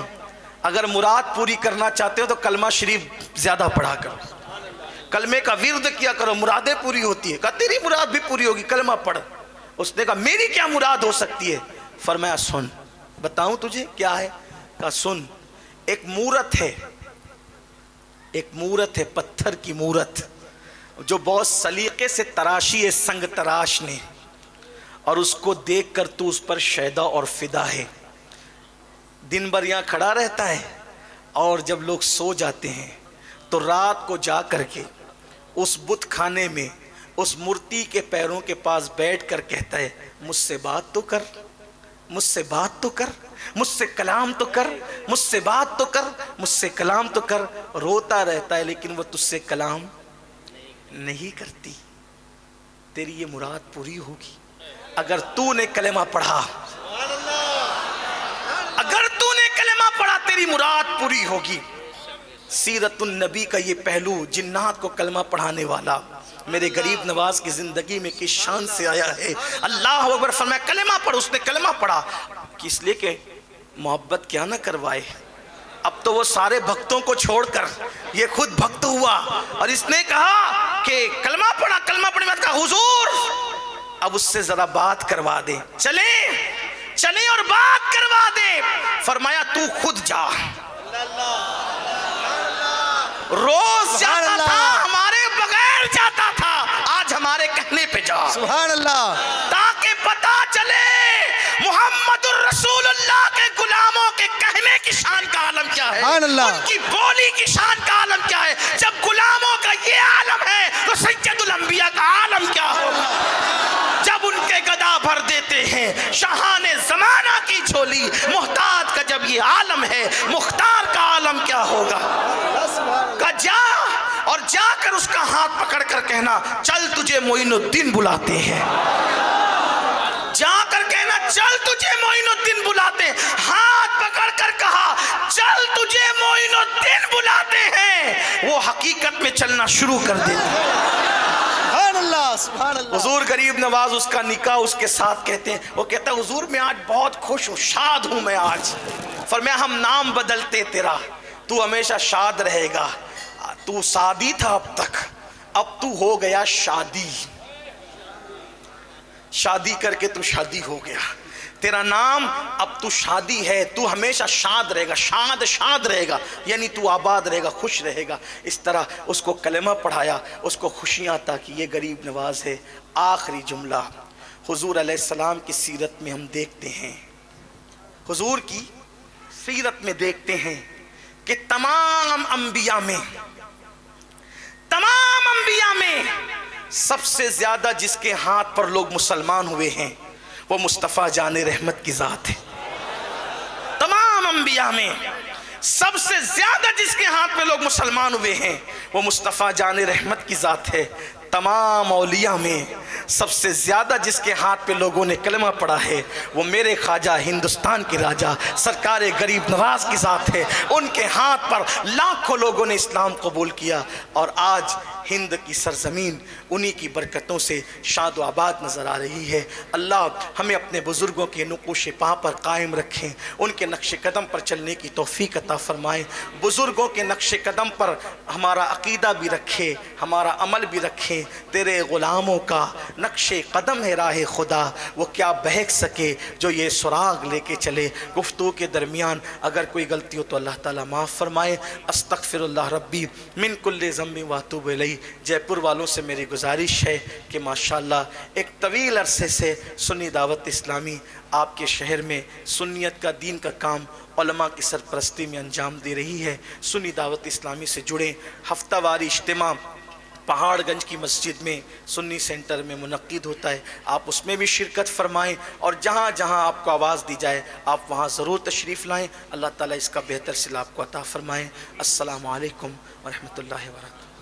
اگر مراد پوری کرنا چاہتے ہو تو کلمہ شریف زیادہ پڑھا کرو، کلمے کا ورد کیا کرو، مرادیں پوری ہوتی ہے۔ کہا تیری مراد بھی پوری ہوگی، کلمہ پڑھ۔ اس نے کہا میری کیا مراد ہو سکتی ہے؟ فرمایا سن، بتاؤں تجھے کیا ہے؟ کہا سن، ایک مورت ہے، ایک مورت ہے، پتھر کی مورت، جو بہت سلیقے سے تراشی ہے سنگ تراش نے، اور اس کو دیکھ کر تو اس پر شیدا اور فدا ہے۔ دن بھر یہاں کھڑا رہتا ہے، اور جب لوگ سو جاتے ہیں تو رات کو جا کر کے اس بت خانے میں اس مورتی کے پیروں کے پاس بیٹھ کر کہتا ہے مجھ سے بات تو کر، مجھ سے بات تو کر، مجھ سے کلام تو کر، مجھ سے بات تو کر، مجھ سے کلام تو کر۔ روتا رہتا ہے لیکن وہ تجھ سے کلام نہیں کرتی۔ تیری یہ مراد پوری ہوگی اگر تو نے کلمہ پڑھا، اگر تو نے کلمہ پڑھا تیری مراد پوری ہوگی۔ سیرت النبی کا یہ پہلو، جنات کو کلمہ پڑھانے والا میرے غریب نواز کی زندگی میں کس شان سے آیا ہے۔ اللہ اکبر فرمایا کلمہ پڑھ، اس نے کلمہ پڑھا، اس لیے کہ محبت کیا نہ کروائے۔ اب تو وہ سارے بھکتوں کو چھوڑ کر یہ خود بھکت ہوا، اور اس نے کہا کہ کلمہ پڑھا، کلمہ پڑھنے بعد کہا حضور اب اس سے ذرا بات کروا دیں، چلیں اور بات کروا دیں۔ فرمایا تو خود جا، روز جاتا تھا ہمارے بغیر جاتا تھا، آج ہمارے کہنے پہ جا، سبحان اللہ، تاکہ پتا چلے محمد الرسول اللہ کے غلاموں کے کہنے کی شان کا عالم کیا ہے، سبحان اللہ، ان کی بولی کی شان کا عالم کیا ہے۔ جب غلاموں کا یہ عالم ہے تو سید الانبیاء کا عالم کیا ہوگا؟ جب ان کے گدا بھر دیتے ہیں شاہان زمانہ کی جھولی، محتاج کا جب یہ عالم ہے مختار کا عالم کیا ہوگا؟ کہ جا اور جا کر اس کا ہاتھ پکڑ کر کہنا چل تجھے معین الدین بلاتے ہیں، جا کر کہنا چل تجھے معین الدین بلاتے ہیں۔ ہاتھ پکڑ کر کہا چل تجھے معین الدین بلاتے ہیں، وہ حقیقت میں چلنا شروع کر دیتے ہیں۔ سبحان اللہ، سبحان اللہ۔ حضور غریب نواز اس کا نکاح اس کے ساتھ کہتے ہیں، وہ کہتا ہے حضور میں آج بہت خوش ہوں، شاد ہوں میں آج۔ فرمایا ہم نام بدلتے تیرا، تو ہمیشہ شاد رہے گا۔ تو شادی تھا اب تک، اب تو ہو گیا شادی، شادی کر کے تو شادی ہو گیا، تیرا نام اب تو شادی ہے، تو ہمیشہ شاد رہے گا، شاد رہے گا، یعنی تو آباد رہے گا، خوش رہے گا۔ اس طرح اس کو کلمہ پڑھایا، اس کو خوشیاں تھا کہ یہ غریب نواز ہے۔ آخری جملہ حضور علیہ السلام کی سیرت میں ہم دیکھتے ہیں، حضور کی سیرت میں دیکھتے ہیں کہ تمام انبیاء میں سب سے زیادہ جس کے ہاتھ پر لوگ مسلمان ہوئے ہیں وہ مصطفیٰ جان رحمت کی ذات ہے۔ تمام انبیاء میں سب سے زیادہ جس کے ہاتھ میں لوگ مسلمان ہوئے ہیں وہ مصطفیٰ جان رحمت کی ذات ہے۔ تمام اولیاء میں سب سے زیادہ جس کے ہاتھ پہ لوگوں نے کلمہ پڑھا ہے وہ میرے خواجہ ہندوستان کے راجہ سرکار غریب نواز کی ذات ہے۔ ان کے ہاتھ پر لاکھوں لوگوں نے اسلام قبول کیا، اور آج ہند کی سرزمین انہی کی برکتوں سے شاد و آباد نظر آ رہی ہے۔ اللہ ہمیں اپنے بزرگوں کے نقوش پا پر قائم رکھیں، ان کے نقش قدم پر چلنے کی توفیق عطا فرمائیں۔ بزرگوں کے نقش قدم پر ہمارا عقیدہ بھی رکھے، ہمارا عمل بھی رکھیں، تیرے غلاموں کا نقش قدم ہے راہ خدا، وہ کیا بہک سکے جو یہ سراغ لے کے چلے۔ گفتگو کے درمیان اگر کوئی غلطی ہو تو اللہ تعالیٰ معاف فرمائے۔ استغفر اللہ ربی من کل ذنب واتوب الیہ۔ جے پور والوں سے میری گزارش ہے کہ ماشاءاللہ ایک طویل عرصے سے سنی دعوت اسلامی آپ کے شہر میں سنیت کا دین کا کام علماء کی سرپرستی میں انجام دے رہی ہے۔ سنی دعوت اسلامی سے جڑیں، ہفتہ واری اجتماع پہاڑ گنج کی مسجد میں سنی سینٹر میں منعقد ہوتا ہے، آپ اس میں بھی شرکت فرمائیں، اور جہاں جہاں آپ کو آواز دی جائے آپ وہاں ضرور تشریف لائیں۔ اللہ تعالیٰ اس کا بہتر صلہ آپ کو عطا فرمائیں۔ السلام علیکم ورحمۃ اللہ وبرکاتہ۔